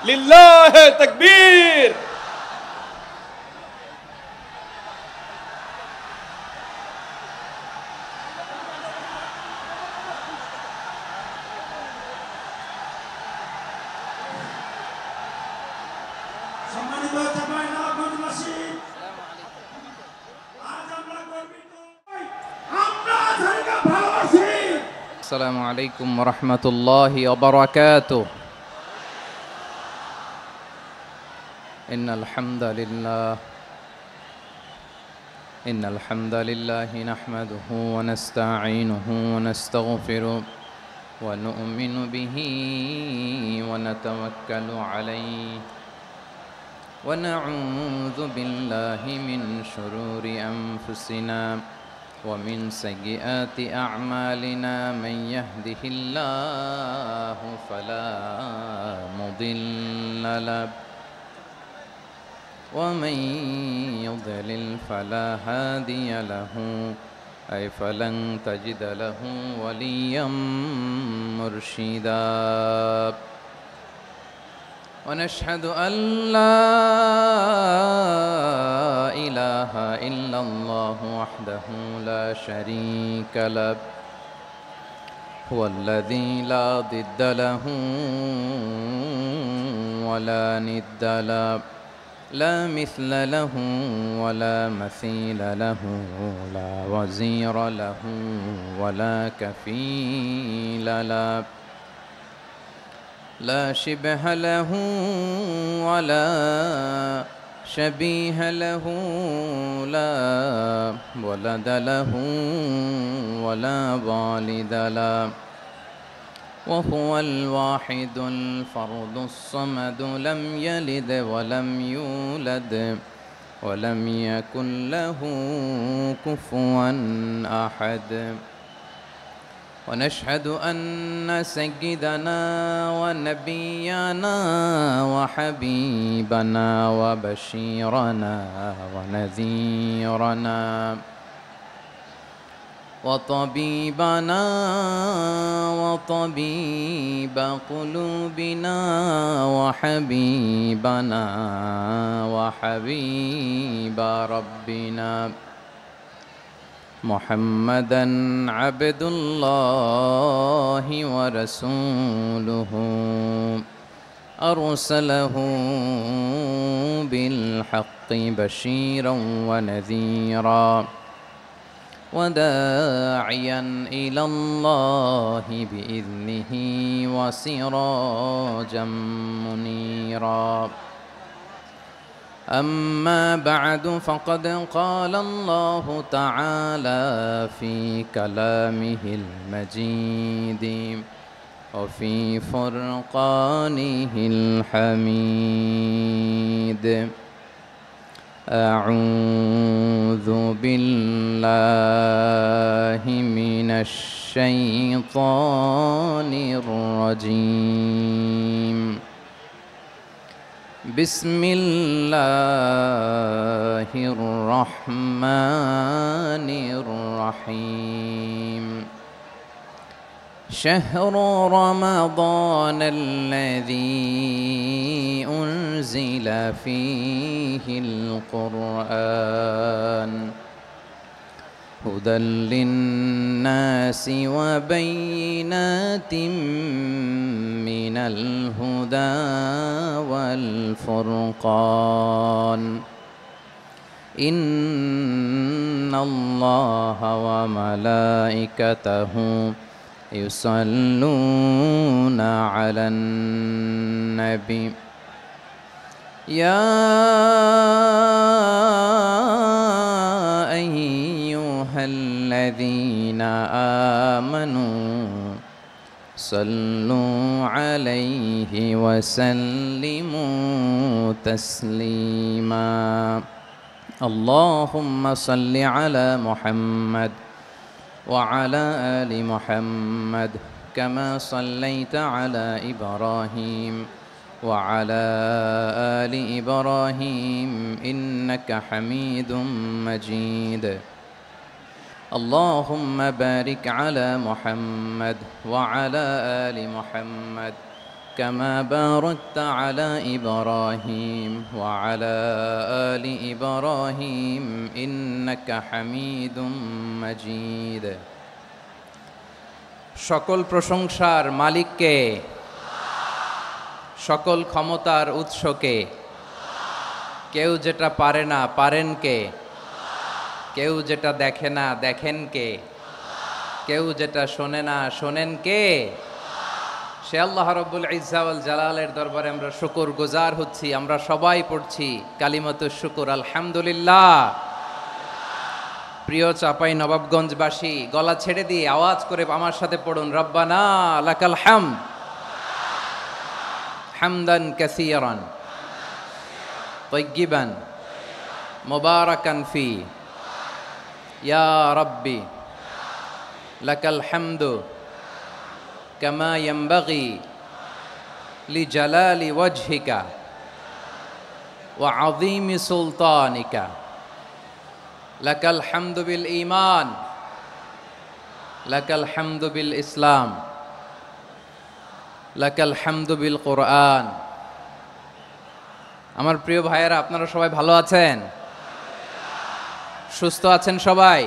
লিল্লাহে তাকবীর। السلام عليكم ورحمة الله وبركاته. إن الحمد لله نحمده ونستعينه ونستغفره ونؤمن به ونتوكل عليه ونعوذ بالله من شرور أنفسنا ومن سيئات أعمالنا. من يهده الله فلا مضل له ومن يضلل فلا هادي له أي فلن تجد له وليا مرشدا. ونشهد أن لا إله إلا الله وحده لا شريك له هو الذي لا ضد له ولا ند له لا مثل له ولا مثيل له لا وزير له ولا كفيل له لا شبه له ولا شبيه له لا ولد له ولا والد له وهو الواحد الفرد الصمد لم يلد ولم يولد ولم يكن له كفوا أحد. ونشهد أن سيدنا ونبينا وحبيبنا وبشيرنا ونذيرنا وطبيبنا وطبيب قلوبنا وحبيبنا وحبيب ربنا محمدًا عبد الله ورسوله أرسله بالحق بشيرا ونذيرا وداعيا إلى الله بإذنه وسراجا منيرا. أما بعد فقد قال الله تعالى في كلامه المجيد وفي فرقانه الحميد. أعوذ بالله من الشيطان الرجيم. بسم الله الرحمن الرحيم. شهر رمضان الذي أنزل فيه القرآن هدى للناس وبينات من الهدى والفرقان. إن الله وملائكته يصلون على النبي يا أيها الذين آمنوا صلوا عليه وسلموا تسليما. اللهم صل على محمد وعلى آل محمد كما صليت على إبراهيم وعلى آل إبراهيم إنك حميد مجيد. اللهم بارك على محمد وعلى آل محمد كما باركت على إبراهيم وعلى آل إبراهيم إنك حميد مجيد সকল প্রশংসার মালিককে, সকল ক্ষমতার উৎসকে। কেউ যেটা পারে না পারেন কে, কেউ যেটা দেখে না দেখেন কে, কেউ যেটা শোনে না শোনেন কে? সে আল্লাহ রাব্বুল ইজ্জা ওয়াল জালালের দরবারে আমরা শুকর গুজার হচ্ছি। আমরা সবাই পড়ছি কালিমাতুশ শুকর আলহামদুলিল্লাহ। প্রিয় চাপাই নবাবগঞ্জবাসী, গলা ছেড়ে দিয়ে আওয়াজ করে আমার সাথে পড়ুন, রব্বানা লাকাল হামদ হামদান কাসীরান তাইয়্যিবান মুবারাকান ফি ইয়া রাব্বি লাকাল হামদু কামা ইয়ানবাগি লিজালালি ওয়াজহিকা ওয়া আযীমি সুলতানিকা। লাকাল হামদু বিল ঈমান, লাকাল হামদু বিল ইসলাম, লাকাল হামদু বিল কোরআন। আমার প্রিয় ভাইয়েরা, আপনারা সবাই ভালো আছেন? সুস্থ আছেন সবাই?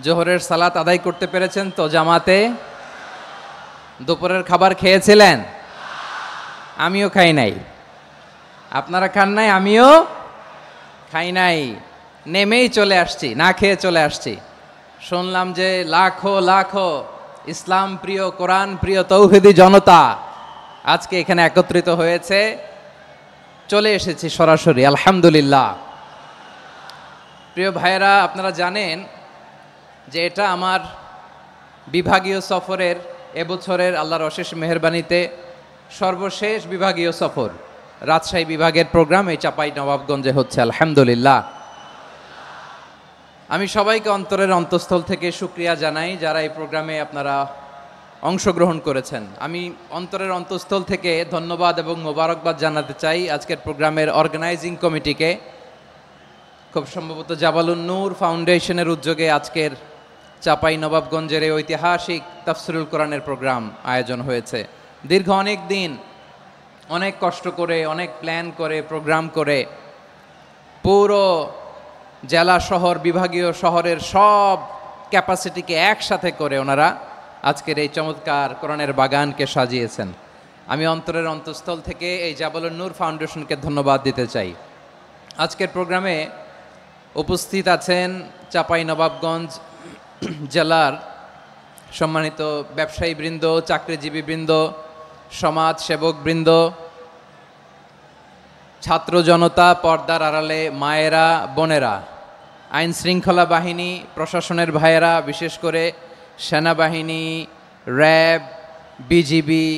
জোহরের সালাত আদায় করতে পেরেছেন তো জামাতে? দুপুরের খাবার খেয়েছিলেন? আমিও খাই নাই। আপনারা খান নাই, আমিও খাই নাই। নেমেই চলে আসছি, না খেয়ে চলে আসছি। শুনলাম যে লাখো লাখো ইসলাম প্রিয়, কোরআন প্রিয় তৌহিদি জনতা আজকে এখানে একত্রিত হয়েছে। চলে এসেছি সরাসরি, আলহামদুলিল্লাহ। প্রিয় ভাইয়েরা, আপনারা জানেন যে এটা আমার বিভাগীয় সফরের, এবছরের আল্লাহর অশেষ মেহেরবানিতে সর্বশেষ বিভাগীয় সফর। রাজশাহী বিভাগের প্রোগ্রাম এই চাপাই নবাবগঞ্জে হচ্ছে, আলহামদুলিল্লাহ। আমি সবাইকে অন্তরের অন্তঃস্থল থেকে শুকরিয়া জানাই যারা এই প্রোগ্রামে আপনারা অংশগ্রহণ করেছেন। আমি অন্তরের অন্তঃস্থল থেকে ধন্যবাদ এবং মোবারকবাদ জানাতে চাই আজকের প্রোগ্রামের অর্গানাইজিং কমিটিকে। খুব সম্ভবত জাবালুন নূর ফাউন্ডেশনের উদ্যোগে আজকের চাপাই নবাবগঞ্জের এই ঐতিহাসিক তাফসিরুল কোরআনের প্রোগ্রাম আয়োজন হয়েছে। দীর্ঘ অনেক দিন অনেক কষ্ট করে, অনেক প্ল্যান করে, প্রোগ্রাম করে পুরো জেলা শহর, বিভাগীয় শহরের সব ক্যাপাসিটিকে একসাথে করে ওনারা আজকের এই চমৎকার কোরআনের বাগানকে সাজিয়েছেন। আমি অন্তরের অন্তঃস্থল থেকে এই জাবালুন নূর ফাউন্ডেশনকে ধন্যবাদ দিতে চাই। আজকের প্রোগ্রামে উপস্থিত আছেন চাপাই নবাবগঞ্জ জেলার সম্মানিত ব্যবসায়ী বৃন্দ, চাকরিজীবী বৃন্দ, সমাজ সেবক বৃন্দ, ছাত্র জনতা, পর্দার আড়ালে মায়েরা, বোনেরা, আইন শৃঙ্খলা বাহিনী, প্রশাসনের ভাইয়েরা, বিশেষ করে সেনাবাহিনী, র্যাব, বিজিবি,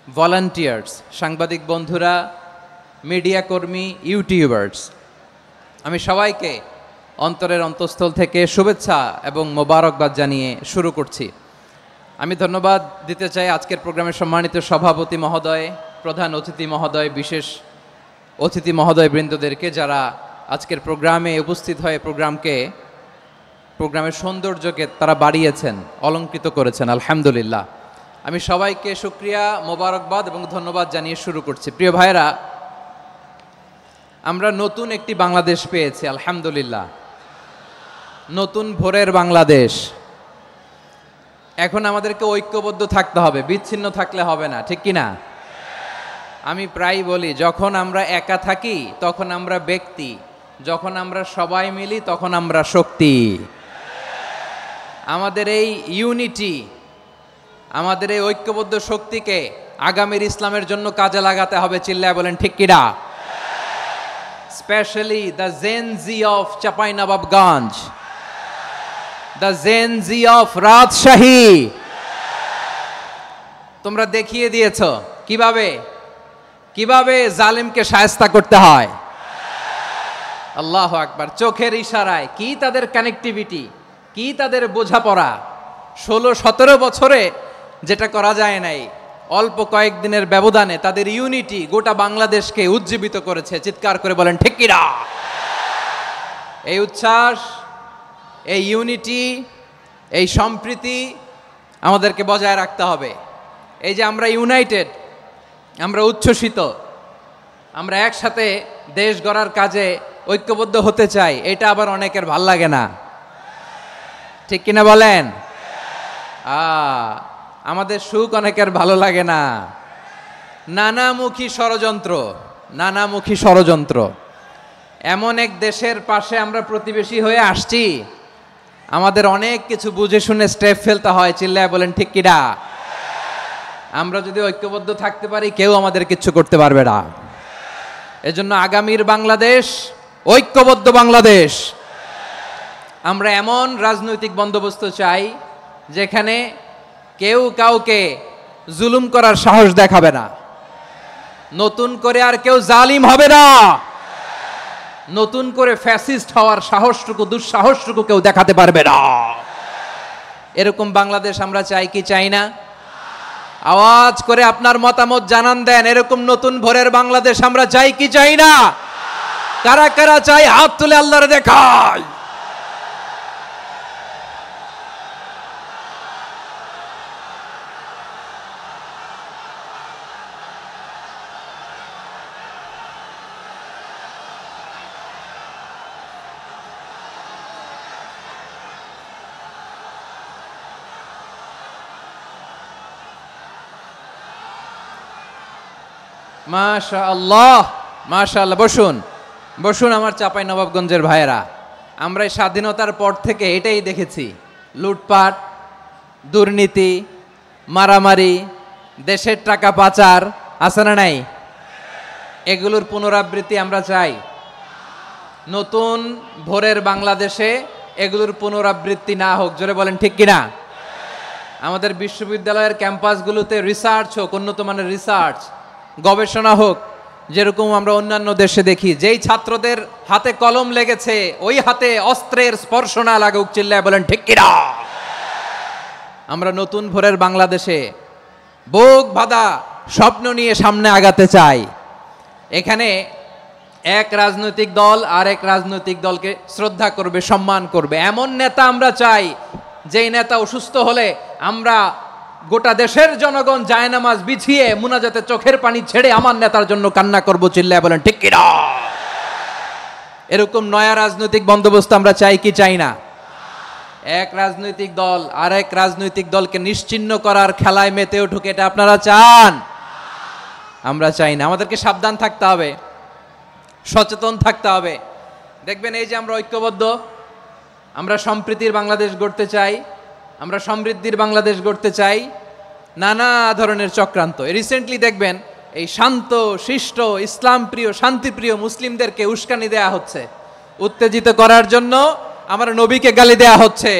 ভলান্টিয়ার্স, সাংবাদিক বন্ধুরা, মিডিয়া কর্মী, ইউটিউবার্স, আমি সবাইকে অন্তরের অন্তঃস্থল থেকে শুভেচ্ছা এবং মোবারকবাদ জানিয়ে শুরু করছি। আমি ধন্যবাদ দিতে চাই আজকের প্রোগ্রামের সম্মানিত সভাপতি মহোদয়, প্রধান অতিথি মহোদয়, বিশেষ অতিথি মহোদয় বৃন্দদেরকে যারা আজকের প্রোগ্রামে উপস্থিত হয়ে প্রোগ্রামের সৌন্দর্যকে তারা বাড়িয়েছেন, অলঙ্কৃত করেছেন, আলহামদুলিল্লাহ। আমি সবাইকে শুকরিয়া, মোবারকবাদ এবং ধন্যবাদ জানিয়ে শুরু করছি। প্রিয় ভাইরা, আমরা নতুন একটি বাংলাদেশ পেয়েছি, আলহামদুলিল্লাহ। নতুন ভোরের বাংলাদেশ। এখন আমাদেরকে ঐক্যবদ্ধ থাকতে হবে, বিচ্ছিন্ন থাকলে হবে না, ঠিক কি না? আমি প্রায় বলি, যখন আমরা একা থাকি তখন আমরা ব্যক্তি, যখন আমরা সবাই মিলি তখন আমরা শক্তি। আমাদের এই ইউনিটি, আমাদের এই ঐক্যবদ্ধ শক্তিকে আগামীর ইসলামের জন্য কাজে লাগাতে হবে। চিল্লায় বলেন ঠিক কিনা? Specially the Gen Z of Chapainawabganj, the Gen Z of Rajshahi. তোমরা দেখিয়ে দিয়েছ কিভাবে জালিমকে শায়েস্তা করতে হয়। আল্লাহু আকবার। চোখের ইশারায় কি তাদের কানেক্টিভিটি, কি তাদের বোঝাপড়া। 16-17 বছরে যেটা করা যায় নাই, অল্প কয়েকদিনের ব্যবধানে তাদের ইউনিটি গোটা বাংলাদেশকে উজ্জীবিত করেছে। চিৎকার করে বলেন ঠিক কিনা? এই উচ্ছ্বাস, এই ইউনিটি, এই সম্প্রীতি আমাদেরকে বজায় রাখতে হবে। এই যে আমরা ইউনাইটেড, আমরা উচ্ছ্বসিত, আমরা একসাথে দেশ গড়ার কাজে ঐক্যবদ্ধ হতে চাই, এটা আবার অনেকের ভাল লাগে না, ঠিক কিনা বলেন? আমাদের সুখ অনেকের ভালো লাগে না। নানামুখী ষড়যন্ত্র। এমন এক দেশের পাশে আমরা প্রতিবেশী হয়ে আসছি, আমাদের অনেক কিছু বুঝে শুনে স্টেপ ফেলতে হয়, চিল্লায় বলেন ঠিক কিনা? আমরা যদি ঐক্যবদ্ধ থাকতে পারি কেউ আমাদের কিচ্ছু করতে পারবে না। এজন্য আগামীর বাংলাদেশ ঐক্যবদ্ধ বাংলাদেশ। আমরা এমন রাজনৈতিক বন্দোবস্ত চাই যেখানে কেউ কাউকে জুলুম করার সাহস দেখাবে না, নতুন করে আর কেউ জালিম হবে না, নতুন করে ফ্যাসিস্ট হওয়ার সাহসটুকু দুঃসাহসটুকু কেউ দেখাতে পারবে না। এরকম বাংলাদেশ আমরা চাই কি চাই না? আওয়াজ করে আপনার মতামত জানান দেন। এরকম নতুন ভোরের বাংলাদেশ আমরা চাই কি চাই না? কারা কারা চাই হাত তুলে আল্লাহরে দেখায়। মাশাআল্লাহ, মাশাআল্লাহ। বসুন আমার চাঁপাই নবাবগঞ্জের ভাইয়েরা। আমরা এই স্বাধীনতার পর থেকে এটাই দেখেছি, লুটপাট, দুর্নীতি, মারামারি, দেশের টাকা পাচার, আছে না নাই? এগুলোর পুনরাবৃত্তি আমরা চাই। নতুন ভোরের বাংলাদেশে এগুলোর পুনরাবৃত্তি না হোক, জোরে বলেন ঠিক কিনা? আমাদের বিশ্ববিদ্যালয়ের ক্যাম্পাসগুলোতে রিসার্চ হোক, উন্নত মানের রিসার্চ, গবেষণা হোক, যেরকম আমরা অন্যান্য দেশে দেখি। যেই ছাত্রদের হাতে কলম লেগেছে ওই হাতে অস্ত্রের স্পর্শ না লাগুক, চিল্লায় বলেন ঠিক কিনা? আমরা নতুন ভোরের বাংলাদেশে বুক বাঁধা স্বপ্ন নিয়ে সামনে আগাতে চাই। এখানে এক রাজনৈতিক দল আর এক রাজনৈতিক দলকে শ্রদ্ধা করবে, সম্মান করবে, এমন নেতা আমরা চাই যেই নেতা অসুস্থ হলে আমরা গোটা দেশের জনগণ জায়নামাজ বিছিয়ে মুনাজাতে চোখের পানি ছেড়ে আমার নেতার জন্য কান্না করবো, চিল্লায় বলেন ঠিক কিনা? এরকম নয়া রাজনৈতিক বন্দোবস্ত আমরা চাই কি চাই না? এক রাজনৈতিক দল আর এক রাজনৈতিক দলকে নিশ্চিহ্ন করার খেলায় মেতে উঠুক, এটা আপনারা চান? আমরা চাই না। আমাদেরকে সাবধান থাকতে হবে, সচেতন থাকতে হবে। দেখবেন এই যে আমরা ঐক্যবদ্ধ, আমরা সম্প্রীতির বাংলাদেশ গড়তে চাই, আমরা সমৃদ্ধির বাংলাদেশ গড়তে চাই, নানা ধরনের চক্রান্ত। রিসেন্টলি দেখবেন এই শান্ত শিষ্ট ইসলাম প্রিয় শান্তিপ্রিয় মুসলিমদেরকে উস্কানি দেয়া হচ্ছে, উত্তেজিত করার জন্য আমার নবীকে গালি দেয়া হচ্ছে।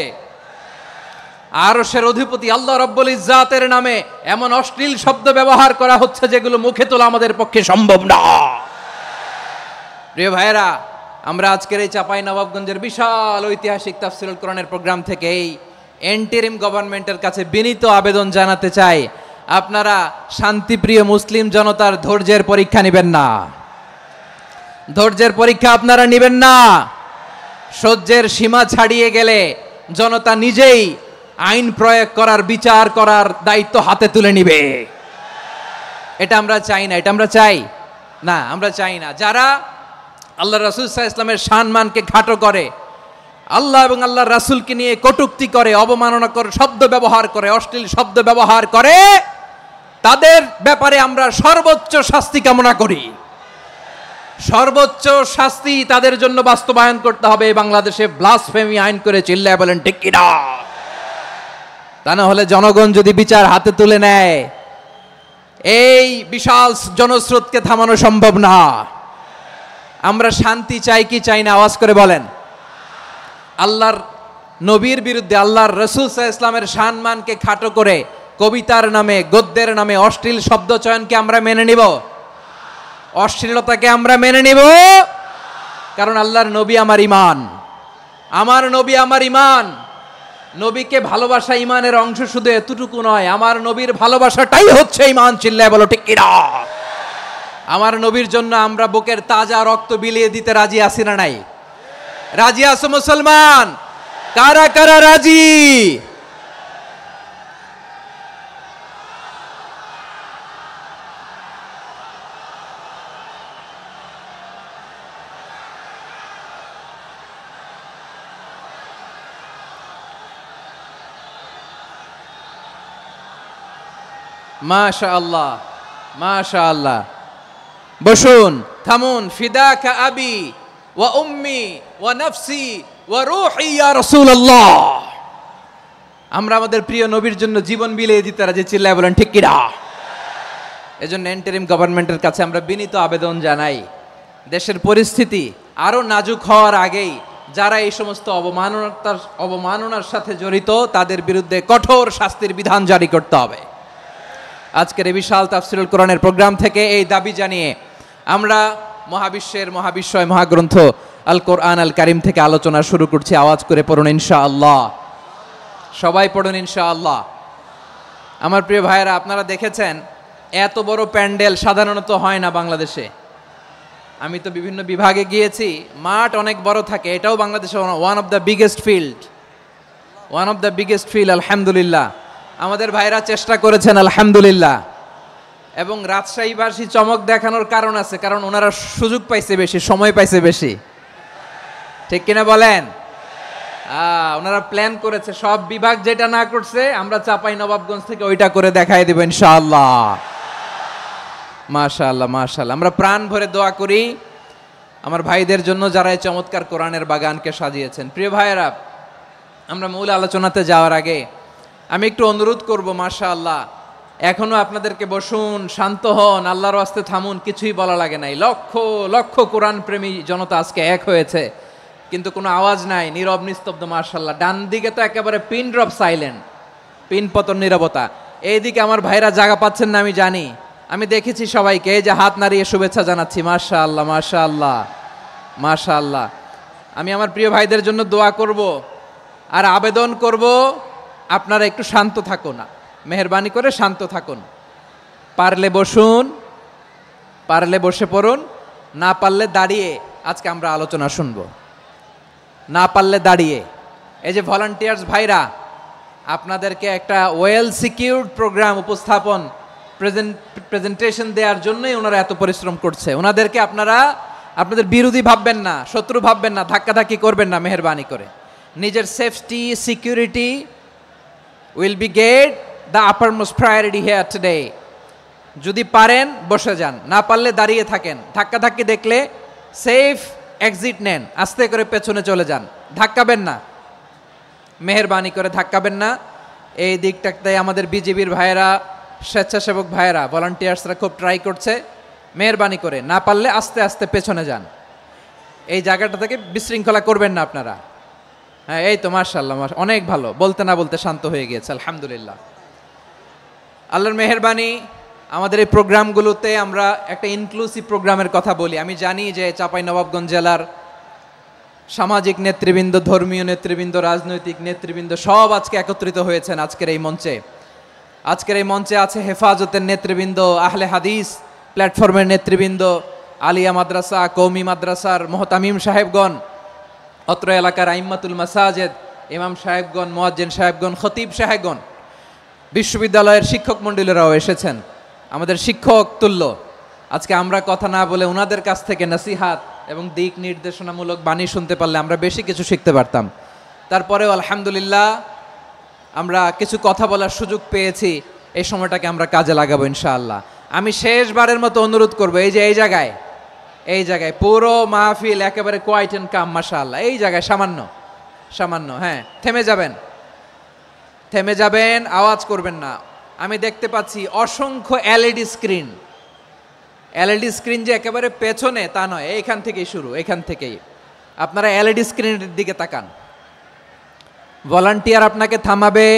আরশের অধিপতি আল্লাহ রাব্বুল ইজ্জাতের নামে এমন অশ্লীল শব্দ ব্যবহার করা হচ্ছে যেগুলো মুখে তোলা আমাদের পক্ষে সম্ভব না। প্রিয় ভাইয়েরা, আমরা আজকের এই চাঁপাই নবাবগঞ্জের বিশাল ঐতিহাসিক তাফসীরুল কোরআনের প্রোগ্রাম থেকে এই এন্টিরিম গভর্নমেন্টের কাছে বিনীত আবেদন জানাতে চাই, আপনারা শান্তিপ্রিয় মুসলিম জনতার ধৈর্যের পরীক্ষা নেবেন না। ধৈর্যের পরীক্ষা আপনারা নেবেন না। সহ্যের সীমা ছাড়িয়ে গেলে জনতা নিজেই আইন প্রয়োগ করার, বিচার করার দায়িত্ব হাতে তুলে নিবে। এটা আমরা চাই না। এটা আমরা চাই না, আমরা চাই না। যারা আল্লাহ রাসূল সাল্লাল্লাহু আলাইহি ওয়াসাল্লামের সম্মানকে খাটো করে, আল্লাহ এবং আল্লাহর রাসূলকে নিয়ে কটূক্তি করে, অবমাননা করে, শব্দ ব্যবহার করে, অশ্লীল শব্দ ব্যবহার করে, তাদের ব্যাপারে আমরা সর্বোচ্চ শাস্তি কামনা করি। সর্বোচ্চ শাস্তি তাদের জন্য বাস্তবায়ন করতে হবে। বাংলাদেশে ব্লাসফেমি আইন করে, চিল্লায় বলেন ঠিক কিনা? তা না হলে জনগণ যদি বিচার হাতে তুলে নেয়, এই বিশাল জনস্রোতকে থামানো সম্ভব না। আমরা শান্তি চাই কি চাই না? আওয়াজ করে বলেন। আল্লাহর নবীর বিরুদ্ধে, আল্লাহর রাসূল সাল্লাল্লাহু আলাইহি ওয়াসাল্লামের সম্মানকে খাটো করে কবিতার নামে, গদ্যের নামে অশ্লীল শব্দ চয়নকে আমরা মেনে নিব? অশ্লীলতাকে আমরা মেনে নিব? কারণ আল্লাহর নবী আমার ঈমান, আমার নবী আমার ঈমান। নবীকে ভালোবাসা ঈমানের অংশ শুধু এতটুকু নয়, আমার নবীর ভালোবাসাটাই হচ্ছে ঈমান। চিল্লায় বলো ঠিক কিনা? আমার নবীর জন্য আমরা বুকের তাজা রক্ত বিলিয়ে দিতে রাজি আছি না নাই? রাজি আছো মুসলমান? কারা কারা রাজি? মাশাআল্লাহ, মাশাআল্লাহ। বসুন, থামুন। ফিদাকা আবি ওয়া উম্মি ওয়া নাফসি ওয়া রূহি ইয়া রাসূলুল্লাহ। আমরা আমাদের প্রিয় নবীর জন্য জীবন বিলিয়ে দিতে রাজি, চিল্লায় বলেন ঠিক কিনা? এজন্য ইন্টারিম গভর্নমেন্টের কাছে আমরা বিনীত আবেদন জানাই, দেশের পরিস্থিতি আরো নাজুক হওয়ার আগেই যারা এই সমস্ত অবমাননার সাথে জড়িত তাদের বিরুদ্ধে কঠোর শাস্তির বিধান জারি করতে হবে। আজকের এই বিশাল তাফসীরুল কোরআনের প্রোগ্রাম থেকে এই দাবি জানিয়ে আমরা মহাবিশ্বের মহাবিশ্বয় মহাগ্রন্থ আল কোরআন আল কারিম থেকে আলোচনা শুরু করছি। আওয়াজ করে পড়ুন ইনশাআল্লাহ। সবাই পড়ুন ইনশাআল্লাহ। আমার প্রিয় ভাইয়েরা, আপনারা দেখেছেন এত বড় প্যান্ডেল সাধারণত হয় না বাংলাদেশে। আমি তো বিভিন্ন বিভাগে গিয়েছি, মাঠ অনেক বড় থাকে। এটাও বাংলাদেশে one of the biggest field. আলহামদুলিল্লাহ, আমাদের ভাইরা চেষ্টা করেছেন আলহামদুলিল্লাহ। এবং রাজশাহীবাসী চমক দেখানোর কারণ আছে, কারণ ওনারা সুযোগ পাইছে বেশি, সময় পাইছে বেশি, ঠিক কিনা বলেন? ওনারা প্ল্যান করেছে, সব বিভাগ যেটা না করছে আমরা চাপাই নবাবগঞ্জ থেকে ওইটা করে দেখাই দেব ইনশাআল্লাহ। মাশাআল্লাহ, মাশাআল্লাহ। আমরা প্রাণ ভরে দোয়া করি আমার ভাইদের জন্য যারা এই চমৎকার কোরআনের বাগানকে সাজিয়েছেন। প্রিয় ভাইয়েরা, আমরা মূল আলোচনাতে যাওয়ার আগে আমি একটু অনুরোধ করব, মাশাআল্লাহ, এখনো আপনাদেরকে বসুন, শান্ত হন, আল্লাহর ওয়াস্তে থামুন, কিছুই বলা লাগে নাই। লক্ষ লক্ষ কোরআন প্রেমী জনতা আজকে এক হয়েছে, কিন্তু কোনো আওয়াজ নাই, নীরব নিস্তব্ধ। মাশাআল্লাহ, ডান দিকে তো একেবারে পিন ড্রপ সাইলেন্ট, পিন পতন নীরবতা। এইদিকে আমার ভাইরা জায়গা পাচ্ছেন না আমি জানি, আমি দেখেছি সবাইকে, এই যে হাত নাড়িয়ে শুভেচ্ছা জানাচ্ছি। মাশাআল্লাহ, মাশাআল্লাহ, মাশাআল্লাহ। আমি আমার প্রিয় ভাইদের জন্য দোয়া করব আর আবেদন করব, আপনারা একটু শান্ত থাকুন, মেহেরবানি করে শান্ত থাকুন। পারলে বসুন, পারলে বসে পড়ুন, না পারলে দাঁড়িয়ে আজকে আমরা আলোচনা শুনব। না পারলে দাঁড়িয়ে। এই যে ভলান্টিয়ার্স ভাইরা, আপনাদেরকে একটা ওয়েল সিকিউরড প্রোগ্রাম উপস্থাপন প্রেজেন্টেশন দেওয়ার জন্যই ওনারা এত পরিশ্রম করছে। ওনাদেরকে আপনারা আপনাদের বিরোধী ভাববেন না, শত্রু ভাববেন না, ধাক্কাধাক্কি করবেন না, মেহেরবানি করে। নিজের safety, security will be get the uppermost priority here today. যদি পারেন বসে যান, না পারলে দাঁড়িয়ে থাকেন। ধাক্কাধাক্কি দেখলে সেফ এক্সিট নেন, আস্তে করে পেছনে চলে যান, ধাক্কাবেন না, মেহেরবানি করে ধাক্কাবেন না। এই দিকটাতে আমাদের বিজিবির ভাইয়েরা, স্বেচ্ছাসেবক ভাইয়েরা, ভলান্টিয়ার্সরা খুব ট্রাই করছে। মেহেরবানি করে না পারলে আস্তে আস্তে পেছনে যান। এই জায়গাটা থেকে বিশৃঙ্খলা করবেন না আপনারা। হ্যাঁ, এই তো মাশাআল্লাহ, অনেক ভালো। বলতে না বলতে শান্ত হয়ে গিয়েছে, আলহামদুলিল্লাহ। আল্লাহর মেহেরবানি, আমাদের এই প্রোগ্রামগুলোতে আমরা একটা ইনক্লুসিভ প্রোগ্রামের কথা বলি। আমি জানি যে চাঁপাইনবাবগঞ্জ জেলার সামাজিক নেতৃবৃন্দ, ধর্মীয় নেতৃবৃন্দ, রাজনৈতিক নেতৃবৃন্দ সব আজকে একত্রিত হয়েছেন আজকের এই মঞ্চে। আজকের এই মঞ্চে আছে হেফাজতের নেতৃবৃন্দ, আহলে হাদিস প্ল্যাটফর্মের নেতৃবৃন্দ, আলিয়া মাদ্রাসা, কওমি মাদ্রাসার মোহতামিম সাহেবগণ, অত্র এলাকার আইম্মাতুল মাসাজিদ, ইমাম সাহেবগণ, মুয়াজ্জিন সাহেবগণ, খতিব সাহেবগণ, বিশ্ববিদ্যালয়ের শিক্ষক মণ্ডলীরাও এসেছেন, আমাদের শিক্ষক তুল্য। আজকে আমরা কথা না বলে ওনাদের কাছ থেকে নসিহাত এবং দিক নির্দেশনামূলক বাণী শুনতে পারলে আমরা বেশি কিছু শিখতে পারতাম। তারপরেও আলহামদুলিল্লাহ আমরা কিছু কথা বলার সুযোগ পেয়েছি। এই সময়টাকে আমরা কাজে লাগাবো ইনশাআল্লাহ। আমি শেষবারের মতো অনুরোধ করবো, এই যে এই জায়গায় পুরো মাহফিল একেবারে কোয়াইট এন্ড কাম, মাশাআল্লাহ। এই জায়গায় সামান্য হ্যাঁ, থেমে যাবেন, আওয়াজ করবেন না। আমি দেখতে পাচ্ছি অসংখ্য এলইডি স্ক্রিন যে একেবারে পেছনে তা নয়, এইখান থেকেই শুরু, এখান থেকেই আপনারা এলইডি স্ক্রিনের দিকে তাকান। ভলান্টিয়ার আপনাকে থামাবে,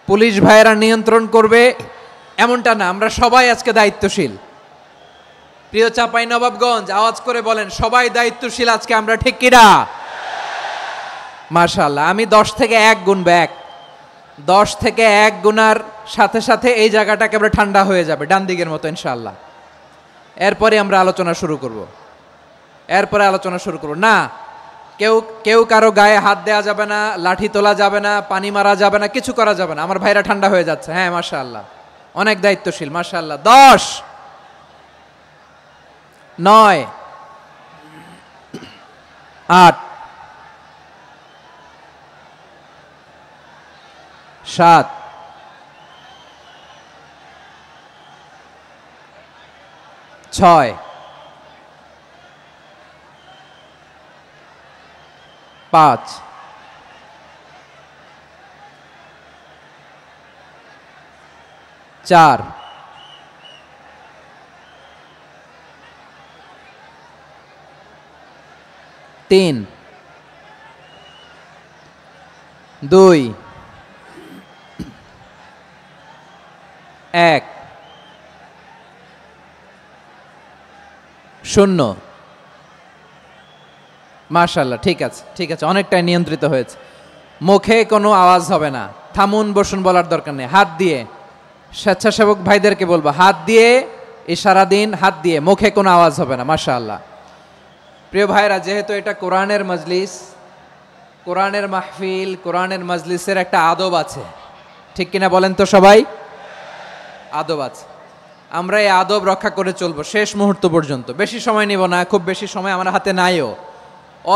পুলিশ ভাইয়েরা নিয়ন্ত্রণ করবে এমনটা না। আমরা সবাই আজকে দায়িত্বশীল। প্রিয় চাঁপাইনবাবগঞ্জ, আওয়াজ করে বলেন সবাই দায়িত্বশীল আজকে আমরা, ঠিক কিনা? মাশাআল্লাহ। আমি 10 থেকে 1 গুনবো, 10 থেকে 1 গুনার সাথে সাথে এই জায়গাটা একেবারে ঠান্ডা হয়ে যাবে, ডান দিকের মতো ইনশাআল্লাহ। এরপরে আমরা আলোচনা শুরু করব। না, কেউ কারো গায়ে হাত দেওয়া যাবে না, লাঠি তোলা যাবে না, পানি মারা যাবে না, কিছু করা যাবে না। আমার ভাইরা ঠান্ডা হয়ে যাচ্ছে। হ্যাঁ, মাশাআল্লাহ, অনেক দায়িত্বশীল, মাশাআল্লাহ। 10, 9, 8, 7, 6 5 4 3 2 1 0 মাশাআল্লাহ, ঠিক আছে, অনেকটাই নিয়ন্ত্রিত হয়েছে। মুখে কোনো আওয়াজ হবে না, থামুন বসুন বলার দরকার নেই। হাত দিয়ে, স্বেচ্ছাসেবক ভাইদেরকে বলবো, হাত দিয়ে ইশারা দিন, হাত দিয়ে, মুখে কোনো আওয়াজ হবে না। মাশাআল্লাহ। প্রিয় ভাইরা, যেহেতু এটা কোরআনের মজলিস, কোরআনের মাহফিল, কোরআনের মজলিসের একটা আদব আছে, ঠিক কিনা বলেন তো সবাই? আদব আছে, আমরা এই আদব রক্ষা করে চলবো শেষ মুহূর্ত পর্যন্ত। বেশি সময় নিব না, খুব বেশি সময় আমার হাতে নাইও,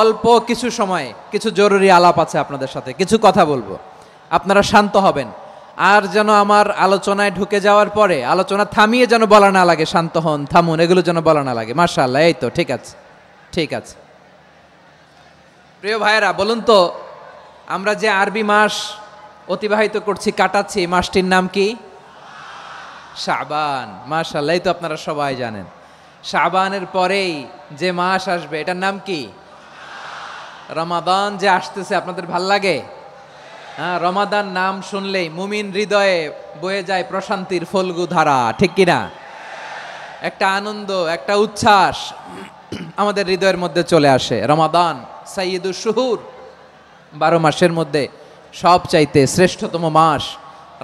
অল্প কিছু সময় কিছু জরুরি আলাপ আছে আপনাদের সাথে, কিছু কথা বলবো, আপনারা শান্ত হবেন। আর যেন আমার আলোচনায় ঢুকে যাওয়ার পরে আলোচনা থামিয়ে যেন বলা না লাগে শান্ত হন, থামুন, এগুলো যেন বলা না লাগে। মাশাআল্লাহ, এই তো ঠিক আছে, ঠিক আছে। প্রিয় ভাইয়েরা, বলুন তো, আমরা যে আরবি মাস অতিবাহিত করছি, কাটাচ্ছি, মাসটির নাম কি? শাবান। মাশাআল্লাহ, এই তো আপনারা সবাই জানেন। শাবানের পরেই যে মাস আসবে এটার নাম কি? রমাদান যে আসতেছে, আপনাদের ভাল লাগে? হ্যাঁ, রমাদান নাম শুনলেই মুমিন হৃদয়ে বয়ে যায় প্রশান্তির ফল্গু ধারা, ঠিক কিনা? একটা আনন্দ, একটা উচ্ছ্বাস আমাদের হৃদয়ের মধ্যে চলে আসে। রমাদান সাইয়্যিদুশ শুহুর, 12 মাসের মধ্যে সবচাইতে শ্রেষ্ঠতম মাস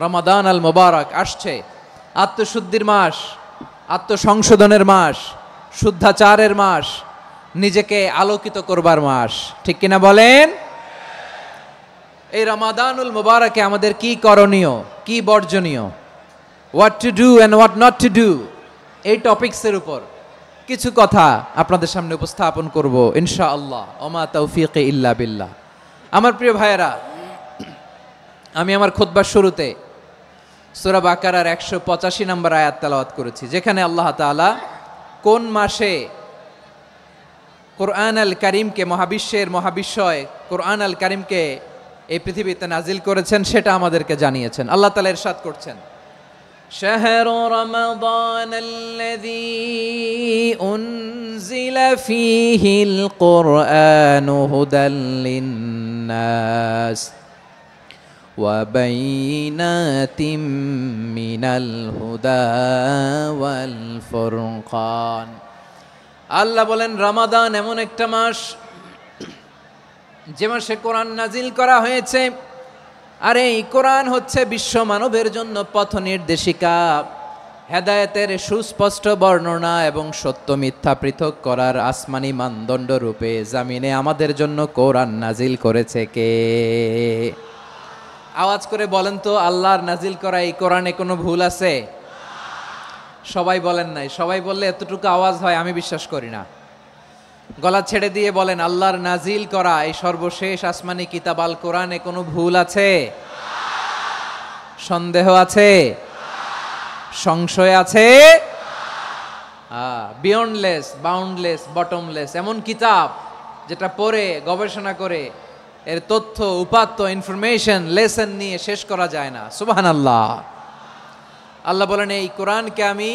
রমাদান আল মুবারক আসছে। আত্মশুদ্ধির মাস, আত্মসংশোধনের মাস, শুদ্ধাচারের মাস, নিজেকে আলোকিত করবার মাস, ঠিক কিনা বলেন? এই রমাদানুল মুবারকে আমাদের কি করণীয়, কি বর্জনীয়, what to do and what not to do, এই টপিকসের উপর কিছু কথা আপনাদের সামনে উপস্থাপন করব ইনশাআল্লাহ। ওমা তৌফিক ইল্লা বিল্লাহ। আমার প্রিয় ভাইয়েরা, আমি আমার খুতবার শুরুতে সূরা বাকারার 185 নম্বর আয়াত তেলাওয়াত করেছি, যেখানে আল্লাহ তাআলা কোন মাসে কোরআন আল কারীমকে, মহাবিশ্বের মহাবিশ্বয় কোরআন আল কারীমকে এই পৃথিবীতে নাজিল করেছেন সেটা আমাদেরকে জানিয়েছেন। আল্লাহ তাআলা ইরশাদ করছেন, শাহরু রমাদানাল্লাযী উনজিলা ফীহিল কুরআনু হুদাল লিন্নাস ওয়া বাইনাতিম মিনাল হুদা ওয়াল ফুরকান। আল্লাহ বলেন, রমাদান এমন একটা মাস যে মাসে কোরআন নাজিল করা হয়েছে, আর এই কোরআন হচ্ছে বিশ্ব মানবের জন্য পথ নির্দেশিকা, হেদায়েতের সুস্পষ্ট বর্ণনা এবং সত্য মিথ্যা পৃথক করার আসমানি মানদণ্ড রূপে জামিনে আমাদের জন্য কোরআন নাজিল করেছে কে? আওয়াজ করে বলেন তো, আল্লাহর নাজিল করা এই কোরআনে কোনো ভুল আছে? সবাই বলেন নাই। সবাই বললে এতটুকু আওয়াজ হয় আমি বিশ্বাস করি না। গলা ছেড়ে দিয়ে বলেন, আল্লাহর নাজিল করা এই সর্বশেষ আসমানি কিতাব আল কোরআনে কোনো ভুল আছে? সন্দেহ আছে? সংশয় আছে? বিয়ন্ডলেস, বাউন্ডলেস, বটমলেস, এমন কিতাব যেটা পড়ে গবেষণা করে এর তথ্য, উপাত্ত, ইনফরমেশন, লেসন নিয়ে শেষ করা যায় না। সুবহানাল্লাহ। আল্লাহ বলেন, এই কোরআনকে আমি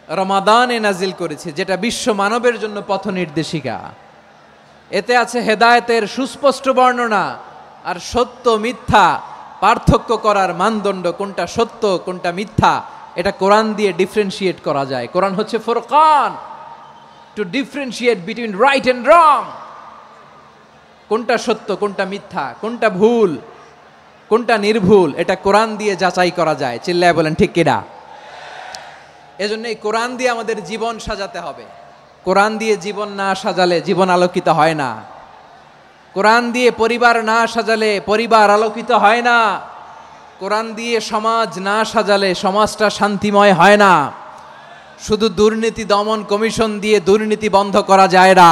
রমাদানে নাজিল করেছি, যেটা বিশ্ব মানবের জন্য পথ নির্দেশিকা। এতে আছে হেদায়েতের সুস্পষ্ট বর্ণনা আর সত্য মিথ্যা পার্থক্য করার মানদণ্ড, কোনটা সত্য কোনটা মিথ্যা এটা কোরআন দিয়ে ডিফারেন্সিয়েট করা যায়। কোরআন হচ্ছে ফুরকান, to differentiate between right and wrong. কোনটা সত্য, কোনটা মিথ্যা, কোনটা ভুল, কোনটা নির্ভুল, এটা কোরআন দিয়ে যাচাই করা যায়। চিল্লায় বলেন ঠিক কিনা? এজন্য এই কোরআন দিয়ে আমাদের জীবন সাজাতে হবে। কোরআন দিয়ে জীবন না সাজালে জীবন আলোকিত হয় না। কোরআন দিয়ে পরিবার না সাজালে পরিবার আলোকিত হয় না। কোরআন দিয়ে সমাজ না সাজালে সমাজটা শান্তিময় হয় না। শুধু দুর্নীতি দমন কমিশন দিয়ে দুর্নীতি বন্ধ করা যায় না।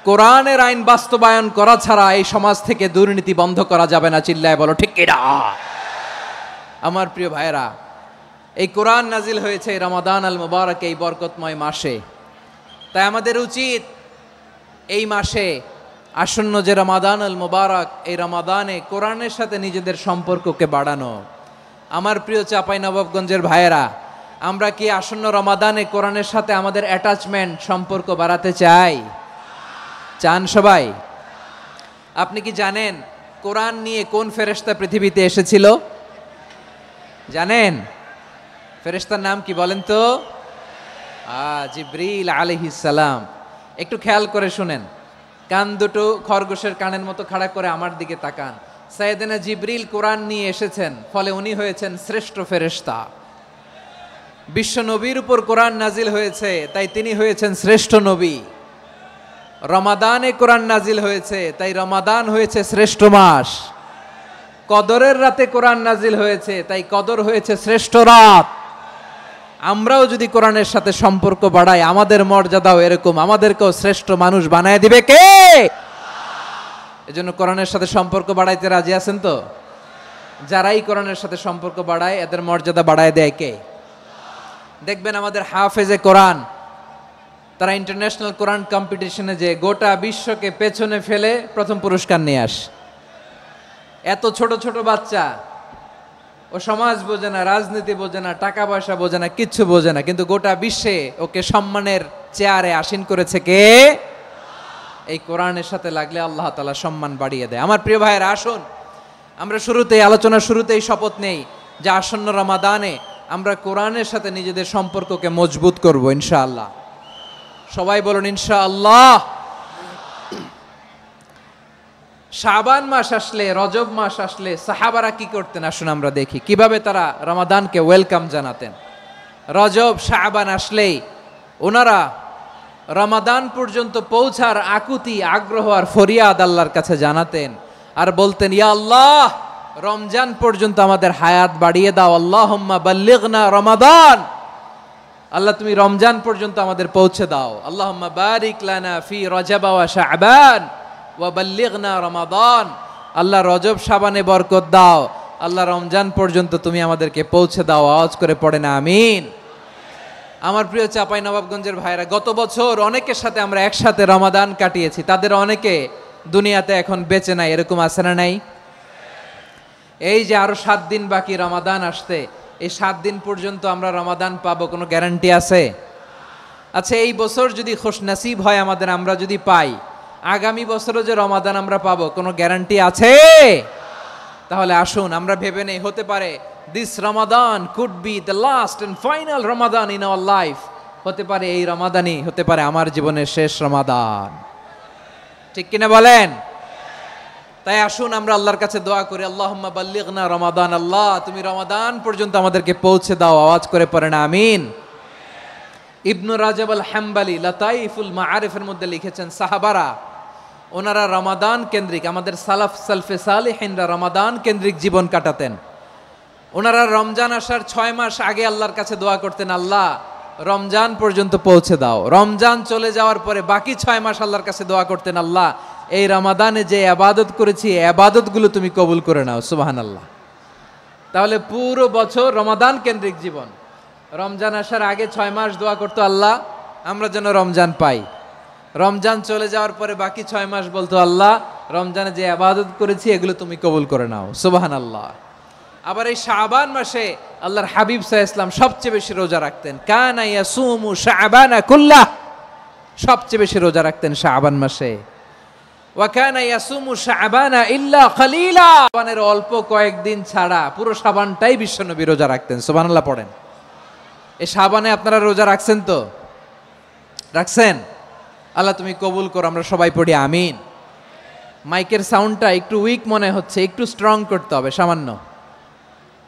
কোরআনের আইন বাস্তবায়ন করা ছাড়া এই সমাজ থেকে দুর্নীতি বন্ধ করা যাবে না। চিল্লায় বলো ঠিক কিনা? আমার প্রিয় ভাইয়েরা, এই কোরআন নাজিল হয়েছে রমাদান আল মুবারক, এই বরকতময় মাসে। তাই আমাদের উচিত এই মাসে আসন্ন যে রমাদান আল মুবারক, এই রমাদানে কোরআনের সাথে নিজেদের সম্পর্ককে বাড়ানো। আমার প্রিয় চাঁপাইনবাবগঞ্জের ভাইয়েরা, আমরা কি আসন্ন রমাদানে কোরআনের সাথে আমাদের অ্যাটাচমেন্ট, সম্পর্ক বাড়াতে চাই? চান সবাই? আপনি কি জানেন কোরআন নিয়ে কোন ফেরেশতা পৃথিবীতে এসেছিল? জানেন ফেরেশতার নাম কি বলেন তো? জিবরিল আলাইহিস সালাম। একটু খেয়াল করে শুনেন, কান দুটো খরগোশের কানের মতো খাড়া করে আমার দিকে তাকান। সাইয়েদনা জিবরিল কোরআন নিয়ে এসেছেন, ফলে উনি হয়েছেন শ্রেষ্ঠ ফেরেশতা। বিশ্ব নবীর উপর কোরআন নাজিল হয়েছে, তাই তিনি হয়েছেন শ্রেষ্ঠ নবী। রমাদানে কোরআন নাজিল হয়েছে, তাই রমাদান হয়েছে শ্রেষ্ঠ মাস। কদরের রাতে কোরআন নাজিল হয়েছে, তাই কদর হয়েছে শ্রেষ্ঠ রাত। আমরাও যদি কোরআনের সাথে সম্পর্ক বাড়াই, আমাদের মর্যাদাও এরকম, আমাদেরকেও শ্রেষ্ঠ মানুষ বানায় দিবে কে? এজন্য কোরআনের সাথে সম্পর্ক বাড়াইতে রাজি আছেন তো? যারাই কোরআনের সাথে সম্পর্ক বাড়ায়, এদের মর্যাদা বাড়ায় দেয় কে? দেখবেন আমাদের হাফেজে কোরআন, তারা ইন্টারন্যাশনাল কোরআন কম্পিটিশনে যে গোটা বিশ্বকে পেছনে ফেলে প্রথম পুরস্কার নিয়ে আসে। এত ছোট ছোট বাচ্চা, ও সমাজ বোঝে না, রাজনীতি বোঝে না, টাকা পয়সা বোঝে না, কিচ্ছু বোঝে না, কিন্তু গোটা বিশ্বে ওকে সম্মানের চেয়ারে আসীন করেছে কে? এই কোরআনের সাথে লাগলে আল্লাহ তাআলা সম্মান বাড়িয়ে দেয়। আমার প্রিয় ভাইয়েরা, আসুন আমরা আলোচনার শুরুতেই শপথ নেই যে আসন্ন রমাদানে আমরা কোরআনের সাথে নিজেদের সম্পর্ককে মজবুত করব ইনশাআল্লাহ। সবাই বলুন ইনশাআল্লাহ। শাবান মাস আসলে, রজব মাস আসলে সাহাবারা কি করতেন? আসুন আমরা দেখি কিভাবে তারা রমাদানকে ওয়েলকাম জানাতেন। রজব শাবান আসলেই ওনারা রমাদান পর্যন্ত পৌঁছার আকুতি, আগ্রহ আর ফরিয়াদ আল্লাহর কাছে জানাতেন আর বলতেন, ইয়া আল্লাহ, রমজান পর্যন্ত আমাদের হায়াত বাড়িয়ে দাও। আল্লাহুম্মা বাল্লিগনা রমাদান, আল্লাহ তুমি রমজান পর্যন্ত আমাদের পৌঁছে দাও। আল্লাহুম্মা বারিক লানা ফি রজব ওয়া শাবান ওয়া বাল্লিগনা রমাদান, আল্লাহ রজব শাবানে বরকত দাও, আল্লাহ রমজান পর্যন্ত তুমি আমাদেরকে পৌঁছে দাও। আওয়াজ করে পড়েন আমিন। আমার প্রিয় চাঁপাইনবাবগঞ্জের ভাইরা, গত বছর অনেকের সাথে আমরা একসাথে রমাদান কাটিয়েছি, তাদের অনেকে দুনিয়াতে এখন বেঁচে নাই, এরকম আছে না নাই? এই যে আরো 7 দিন বাকি রমাদান আসতে, এই 7 দিন পর্যন্ত আমরা রমাদান পাবো, কোনো গ্যারান্টি আছে? আচ্ছা, এই বছর যদি খুশনসিব হয় আমাদের, আমরা যদি পাই, আগামী বছরও যে রমাদান আমরা পাবো, কোনো গ্যারান্টি আছে? তাহলে আসুন আমরা ভেবে নেই, হতে পারে this Ramadan could be the last and final Ramadan in our life. হতে পারে এই রমাদানই হতে পারে আমার জীবনের শেষ রমাদান। ঠিক কিনা বলেন? তাই আসুন আমরা আল্লাহর কাছে দোয়া করি, আল্লাহুম্মা বাল্লিগনা রমাদান, আল্লাহ তুমি রমাদান পর্যন্ত আমাদেরকে পৌঁছে দাও। আওয়াজ করে পড়েন আমিন। ইবনু রাজব আল হাম্বালি লাতাইফুল মাআরিফের মধ্যে লিখেছেন, সাহাবারা ওনারা রমাদান কেন্দ্রিক, আমাদের সালফে সালেহিনরা রমাদান কেন্দ্রিক জীবন কাটাতেন। ওনারা রমজান আসার 6 মাস আগে আল্লাহর কাছে দোয়া করতেন, আল্লাহ রমজান পর্যন্ত পৌঁছে দাও। রমজান চলে যাওয়ার পরে বাকি 6 মাস আল্লাহর কাছে দোয়া করতেন, আল্লাহ এই রমাদানে যে ইবাদত করেছি, ইবাদতগুলো তুমি কবুল করে নাও। সুবহানাল্লাহ। তাহলে পুরো বছর রমাদান কেন্দ্রিক জীবন। রমজান আসার আগে 6 মাস দোয়া করতো, আল্লাহ আমরা যেন রমজান পাই। রমজান চলে যাওয়ার পরে বাকি 6 মাস বলতো, আল্লাহ রমজানে যে ইবাদত করেছি এগুলো তুমি কবুল করে নাও। সুবহানাল্লাহ। আবার এই শাবান মাসে আল্লাহর হাবিব সাল্লাল্লাহু আলাইহি ওয়াসাল্লাম সবচেয়ে বেশি রোজা রাখতেন। কানা ইয়াসুমু শাবানা কুল্লাহ, সবচেয়ে বেশি রোজা রাখতেন শাবান মাসে। ওয়া কানা ইয়াসুমু শাবানা ইল্লা খলিলা, শাবানের অল্প কয়েকদিন ছাড়া পুরো শাবানটাই বিশ্বনবী রোজা রাখতেন। সুবহানাল্লাহ পড়েন। এই শাবানে আপনারা রোজা রাখছেন তো? রাখছেন? আল্লাহ তুমি কবুল করো। আমরা সবাই পড়ি আমিন। মাইকের সাউন্ডটা একটু উইক মনে হচ্ছে, একটু স্ট্রং করতে হবে সামান্য।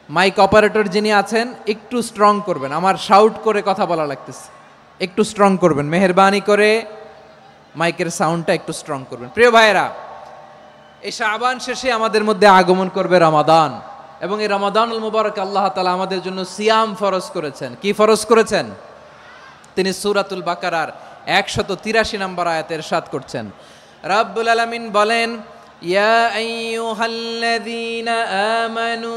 মাইক অপারেটর যিনি আছেন একটু স্ট্রং করবেন, আমার শাউট করে কথা বলা লাগতেছে, একটু স্ট্রং করবেন মেহেরবানি করে, মাইকের সাউন্ডটা একটু স্ট্রং করবেন। প্রিয় ভাইয়েরা, এই শাবান শেষে আমাদের মধ্যে আগমন করবে রমাদান, এবং এই রমাদানুল মুবারক আল্লাহ তাআলা আমাদের জন্য সিয়াম ফরজ করেছেন। কি ফরজ করেছেন? তিনি সূরাতুল বাকারার 183 নম্বর আয়াতে ইরশাদ করছেন, রাব্বুল আলামিন বলেন, ইয়া আইয়ুহাল্লাযীনা আমানু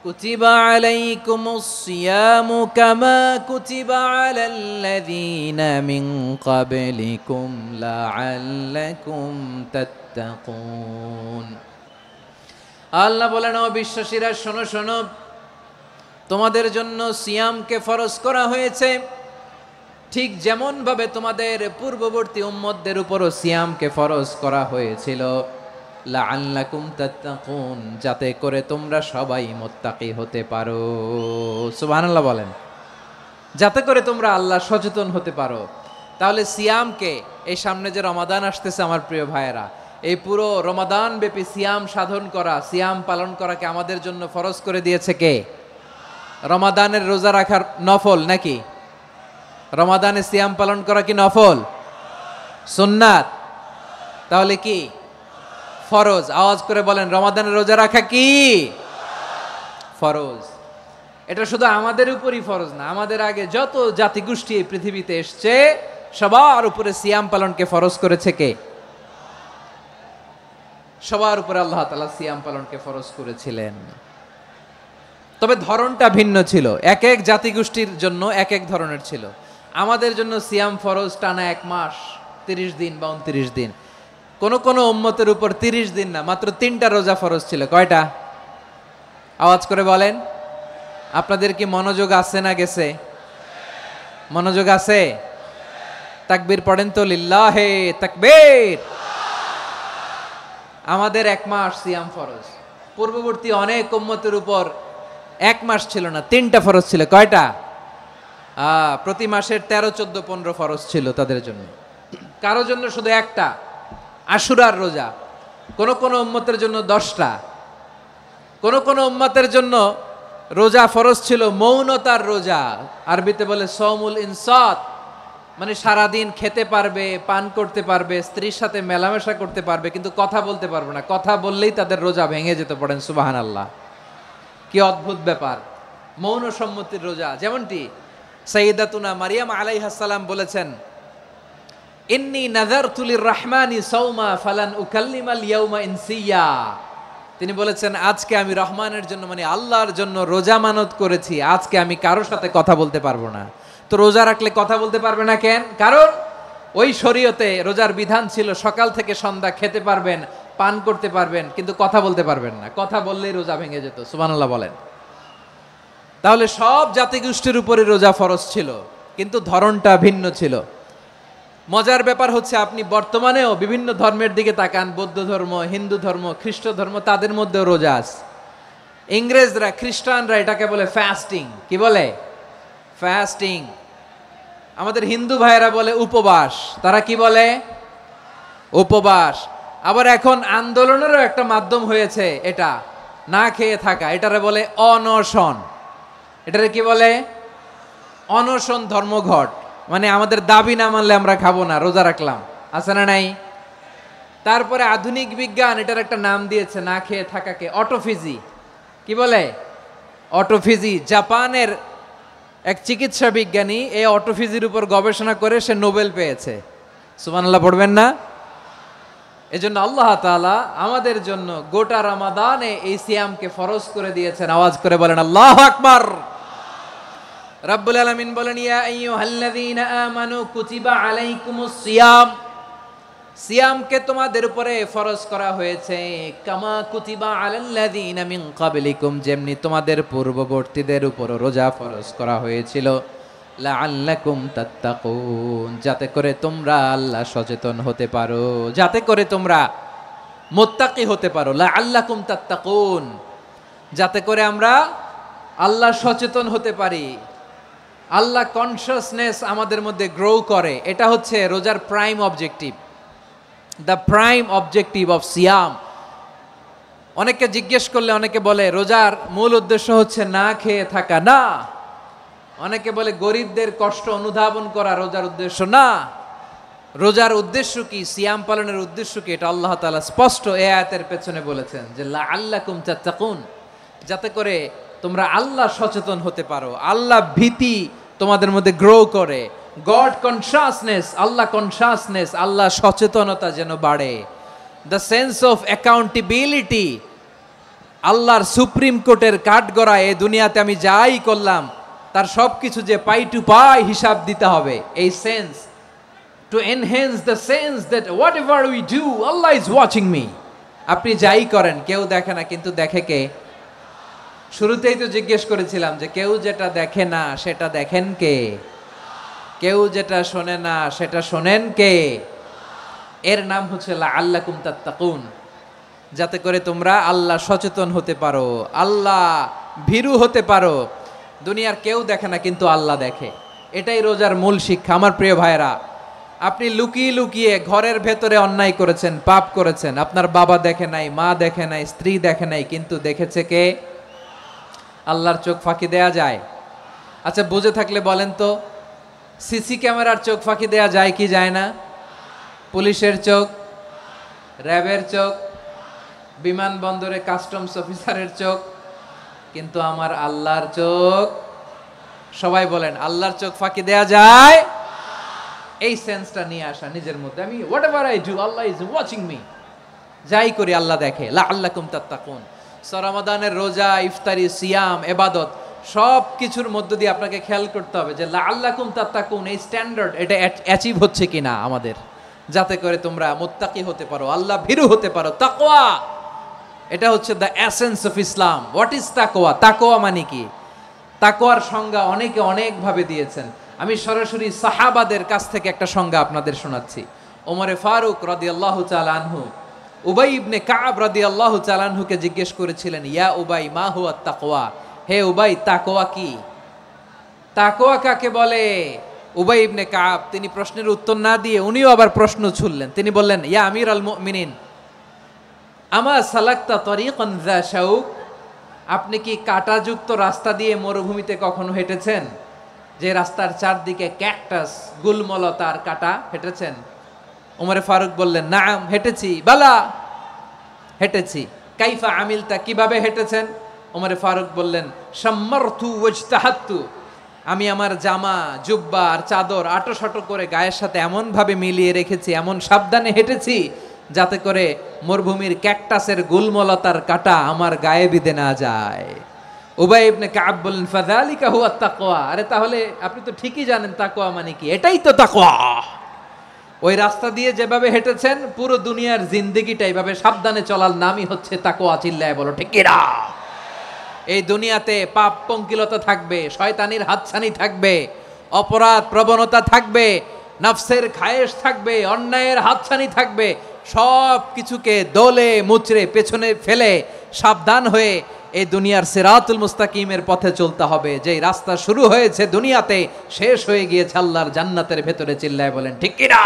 কুতিবা আলাইকুমুস সিয়ামু কামা কুতিবা আলাল্লাযীনা মিন ক্বাবলিকুম লাআল্লাকুম তাত্তাকুন। আল্লাহ বলেন, ও বিশ্বাসীরা শোনো শোনো, তোমাদের জন্য সিয়ামকে ফরজ করা হয়েছে, ঠিক যেমন ভাবে তোমাদের পূর্ববর্তী উম্মতদের উপরও সিয়ামকে ফরজ করা হয়েছিল, লাআল্লাকুম তাত্তাকুন, যাতে করে তোমরা সবাই মুত্তাকি হতে পারো। সুবহানাল্লাহ বলেন, যাতে করে তোমরা আল্লাহ সচেতন হতে পারো। তাহলে সিয়ামকে, এই সামনে যে রমাদান আসতেছে আমার প্রিয় ভাইয়েরা, এই পুরো রমাদান ব্যাপী সিয়াম সাধন করা, সিয়াম পালন করাকে আমাদের জন্য ফরজ করে দিয়েছে কে? রমাদানের রোজা রাখার নফল নাকি? রমাদানে সিয়াম পালন করা কি নফল? সুন্নাত? তাহলে কি ফরজ? আওয়াজ করে বলেন, রমাদানের রোজা রাখা কি ফরজ? এটা শুধু আমাদের উপরই ফরজ না, আমাদের আগে যত জাতিগোষ্ঠী এই পৃথিবীতে এসছে সবার উপরে সিয়াম পালনকে ফরজ করেছে কে? সবার উপরে আল্লাহ তাআলা সিয়াম পালনকে ফরজ করেছিলেন। তবে ধরনটা ভিন্ন ছিল, এক এক জাতিগোষ্ঠীর জন্য এক এক ধরনের ছিল। আমাদের জন্য সিয়াম ফরজ টানা 1 মাস 30 দিন বা 29 দিন। কোন কোন উম্মতের উপর 30 দিন না, মাত্র 3টা রোজা ফরজ ছিল। কয়টা? আওয়াজ করে বলেন। আপনাদের কি মনোযোগ আছে না গেছে? মনোযোগ আছে? তাকবীর পড়েন তো, লিল্লাহে তাকবীর। আমাদের 1 মাস সিয়াম ফরজ, পূর্ববর্তী অনেক উম্মতের উপর 1 মাস ছিল না, 3টা ফরজ ছিল। কয়টা? প্রতি মাসের 13, 14, 15 ফরজ ছিল তাদের জন্য। কারো জন্য শুধু একটা, আশুরার রোজা। কোন কোন উম্মতের জন্য 10টা। কোন কোন উম্মতের জন্য রোজা ফরজ ছিল মৌনতার রোজা, আরবিতে বলে সওমুল ইনসাত, মানে সারাদিন খেতে পারবে, পান করতে পারবে, স্ত্রীর সাথে মেলামেশা করতে পারবে, কিন্তু কথা বলতে পারবে না। কথা বললেই তাদের রোজা ভেঙে যেতে। পড়েন সুবহানাল্লাহ। কি অদ্ভুত ব্যাপার, মৌন সম্মতির রোজা। যেমনটি সাইয়্যিদাতুনা মারিয়াম আলাইহাস সালাম বলেছেন, ইন্নী নাযারতু লির-রাহমানি সাওমা ফালান উকাল্লিমাল ইয়াওমা ইনসিয়া। তিনি বলেছেন, আজকে আমি রহমানের জন্য, মানে আল্লাহর জন্য রোজা মানত করেছি, আজকে আমি কারোর সাথে কথা বলতে পারবো না। তো রোজা রাখলে কথা বলতে পারবে না কেন? কারণ ওই শরীয়তে রোজার বিধান ছিল সকাল থেকে সন্ধ্যা খেতে পারবেন, পান করতে পারবেন, কিন্তু কথা বলতে পারবেন না। কথা বললেই রোজা ভেঙে যেত। সুবহানাল্লাহ বলেন। তাহলে সব জাতিগোষ্ঠীর উপরে রোজা ফরজ ছিল, কিন্তু ধরনটা ভিন্ন ছিল। মজার ব্যাপার হচ্ছে, আপনি বর্তমানেও বিভিন্ন ধর্মের দিকে তাকান, বৌদ্ধ ধর্ম, হিন্দু ধর্ম, খ্রিস্ট ধর্ম, তাদের মধ্যেও রোজা আছে। ইংরেজরা, খ্রিস্টানরা এটাকে বলে ফাস্টিং। কি বলে? ফাস্টিং। আমাদের হিন্দু ভাইয়েরা বলে উপবাস। তারা কি বলে? উপবাস। আবার এখন আন্দোলনেরও একটা মাধ্যম হয়েছে এটা, না খেয়ে থাকা। এটারে বলে অনশন। এটারে কি বলে? অনশন ধর্মঘট। মানে আমাদের দাবি না মানলে আমরা খাবো না, রোজা রাখলাম। আছে না নাই? তারপরে আধুনিক বিজ্ঞান এটার একটা নাম দিয়েছে না খেয়ে থাকাকে, অটোফিজি। কি বলে? অটোফিজি। জাপানের এক চিকিৎসা বিজ্ঞানী এই অটোফিজির উপর গবেষণা করে সে নোবেল পেয়েছে। সুবহানাল্লাহ পড়বেন না? এজন্য আল্লাহ তাআলা আমাদের জন্য গোটা রমাদানে এই সিয়ামকে ফরজ করে দিয়েছেন। আওয়াজ করে বলেন আল্লাহু আকবার। রাব্বুল আলামিন বলেন, ইয়া আইয়ুহাল্লাযীনা আমানু কুতিবা আলাইকুমুস সিয়াম। সিয়ামকে তোমাদের উপরে ফরজ করা হয়েছে, কামা কুতিবা আলাল্লাযীনা মিন ক্বাবলিকুম, যেমনি তোমাদের পূর্ববর্তীদের উপর রোজা ফরজ করা হয়েছিল, লাআল্লাকুম তাত্তাকুন, যাতে করে তোমরা আল্লাহ সচেতন হতে পারো, যাতে করে তোমরা মুত্তাকি হতে পারো। লাআল্লাকুম তাত্তাকুন, যাতে করে আমরা আল্লাহ সচেতন হতে পারি, আল্লাহ কনসিয়াসনেস আমাদের মধ্যে গ্রো করে। এটা হচ্ছে রোজার prime objective, the prime objective of সিয়াম। অনেকে জিজ্ঞেস করলে অনেকে বলে রোজার মূল উদ্দেশ্য হচ্ছে না খেয়ে থাকা। না। অনেকে বলে গরিবদের কষ্ট অনুধাবন করা রোজার উদ্দেশ্য। না। রোজার উদ্দেশ্য কি, সিয়াম পালনের উদ্দেশ্য কি, এটা আল্লাহ তাআলা স্পষ্ট এই আয়াতের পেছনে বলেছেন যে লাআল্লাকুম তাত্তাকুন, যাতে করে তোমরা আল্লাহ সচেতন হতে পারো, আল্লাহ ভীতি তোমাদের মধ্যে গ্রো করে, গড কনসিয়াসনেস, আল্লাহ কনসিয়াসনেস, আল্লাহ সচেতনতা যেন বাড়ে, দ্য সেন্স অফ অ্যাকাউন্টেবিলিটি, আল্লাহর সুপ্রিম কোর্টের কাঠগড়া এই দুনিয়াতে আমি যাই করলাম তার সব কিছু যে পাই টু পাই হিসাব দিতে হবে, এই sense, to enhance the sense that what ever we do Allah is watching me. আপনি যাই করেন কেউ দেখে না, কিন্তু দেখে কে? শুরুতেই তো জিজ্ঞেস করেছিলাম যে কেউ যেটা দেখে না সেটা দেখেন কে? কেউ যেটা শোনে না সেটা শোনেন কে? এর নাম হচ্ছে লাআল্লাকুম তাত্তাকুন, যাতে করে তোমরা আল্লাহ সচেতন হতে পারো, আল্লাহ ভীরু হতে পারো। দুনিয়ার কেউ দেখে না কিন্তু আল্লাহ দেখে, এটাই রোজার মূল শিক্ষা। আমার প্রিয় ভাইরা, আপনি লুকিয়ে লুকিয়ে ঘরের ভেতরে অন্যায় করেছেন, পাপ করেছেন, আপনার বাবা দেখে নাই, মা দেখে নাই, স্ত্রী দেখে নাই, কিন্তু দেখেছে কে? আল্লাহর চোখ ফাঁকি দেয়া যায়? আচ্ছা বুঝে থাকলে বলেন তো, সিসি ক্যামেরার চোখ ফাঁকি দেয়া যায় কি যায় না? পুলিশের চোখ, র্যাবের চোখ, বিমানবন্দরে কাস্টমস অফিসারের চোখ, কিন্তু আমার আল্লাহর চোখ? সবাই বলেন আল্লাহর চোখ ফাঁকি দেয়া যায়? এই সেন্সটা নিয়ে আসা নিজের মধ্যে, আমি what ever I do Allah is watching me, যাই করি আল্লাহ দেখে। লাআল্লাকুম তাত্তাকুন। রমাদানের রোজা, ইফতারি, সিয়াম, ইবাদত সব কিছুর মধ্য দিয়ে আপনাকে খেয়াল করতে হবে যে লাআল্লাকুম তাত্তাকুন এই স্ট্যান্ডার্ড এটা অ্যাচিভ হচ্ছে কিনা আমাদের, যাতে করে তোমরা মুত্তাকি হতে পারো, আল্লাহ ভীরু হতে পারো। তাকওয়া, এটা হচ্ছে the essence of Islam. What is তাকওয়া? তাকওয়া মানে কি? তাকওয়ার সংজ্ঞা অনেকে অনেকভাবে দিয়েছেন। আমি সরাসরি সাহাবাদের কাছ থেকে একটা সংজ্ঞা আপনাদের শোনাচ্ছি। ওমরে ফারুক রাদিয়াল্লাহু তাআলা আনহু উবাই ইবনে কাব রাদিয়াল্লাহু তাআলা আনহুকে জিজ্ঞেস করেছিলেন, ইয়া উবাই মা হুয়া তাকওয়া, হে উবাই তাকওয়া কি? তাকওয়া কাকে বলে? উবাই ইবনে কাব তিনি প্রশ্নের উত্তর না দিয়ে উনিও আবার প্রশ্ন ছুড়লেন। তিনি বললেন, ইয়া আমির আল মুমিনিন আমা সালাকতা তরিকান যা শাউক, আপনি কি কাঁটাযুক্ত রাস্তা দিয়ে মরুভূমিতে কখনো হেঁটেছেন? যে রাস্তার চারদিকে ক্যাকটাস, গুলমলতার কাঁটা, হেঁটেছেন? ওমরে ফারুক বললেন, নাম হেঁটেছি। বালা, হেঁটেছি। কাইফা আমিলতা, কিভাবে হেঁটেছেন? ওমরে ফারুক বললেন, শাম্মারতু ওয়াজতাহাত্তু, আমি আমার জামা, জুব্বা আর চাদর আটোসাটো করে গায়ের সাথে এমন ভাবে মিলিয়ে রেখেছি, এমন সাবধানে হেঁটেছি যাতে করে মরুভূমির ক্যাকটাসের গুলমলতার কাঁটা আমার গায়ে বিঁধে না যায়। উবাই ইবনে কাব বললেন, ফাযালিকা হুয়া তাকওয়া, আরে তাহলে আপনি তো ঠিকই জানেন তাকওয়া মানে কি, এটাই তো তাকওয়া। ওই রাস্তা দিয়ে যেভাবে হেঁটেছেন পুরো দুনিয়ার জিন্দেগিটা এইভাবে সাবধানে চলার নামই হচ্ছে তাকওয়া। চিল্লায় বলো ঠিক কিনা? এই দুনিয়াতে পাপ পঙ্কিলতা থাকবে, শয়তানির হাতছানি থাকবে, অপরাধ প্রবণতা থাকবে, নফসের খায়েশ থাকবে, অন্যায়ের হাতছানি থাকবে, সব কিছুকে দলে মুচড়ে পেছনে ফেলে সাবধান হয়ে এই দুনিয়ার সিরাতুল মুস্তাকিমের পথে চলতে হবে। যেই রাস্তা শুরু হয়েছে দুনিয়াতে শেষ হয়ে গিয়েছে আল্লাহর জান্নাতের ভেতরে। চিল্লায় বলেন ঠিক কিনা?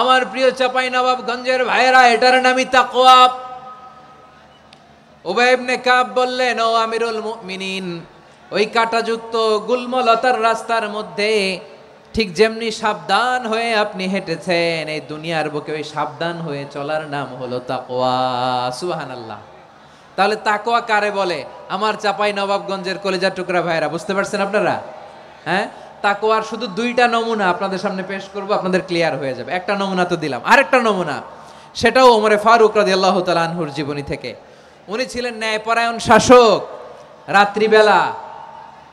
আমার প্রিয় চাঁপাইনবাবগঞ্জের ভাইয়েরা, এটার নামই তাকওয়া। উবাই ইবনে কাব বললেন, ও আমিরুল মুমিনিন, ওই কাঁটাযুক্ত গুলমলতার রাস্তার মধ্যে ঠিক যেমনি সাবধান হয়ে আপনি হেঁটেছেন, এই দুনিয়ার বুকে ওই সাবধান হয়ে চলার নাম হলো তাকওয়া। সুবহানাল্লাহ। তাহলে তাকওয়া কারে বলে? আমার চাঁপাইনবাবগঞ্জের কলিজার টুকরা ভাইয়েরা, বুঝতে পারছেন আপনারা? হ্যাঁ, তাকওয়ার শুধু দুইটা নমুনা আপনাদের সামনে পেশ করব, আপনাদের ক্লিয়ার হয়ে যাবে। একটা নমুনা তো দিলাম, আরেকটা নমুনা, সেটাও ওমরে ফারুক রাদিয়াল্লাহু তাআলা আনহুর জীবনী থেকে। উনি ছিলেন ন্যায়পরায়ণ শাসক। রাত্রিবেলা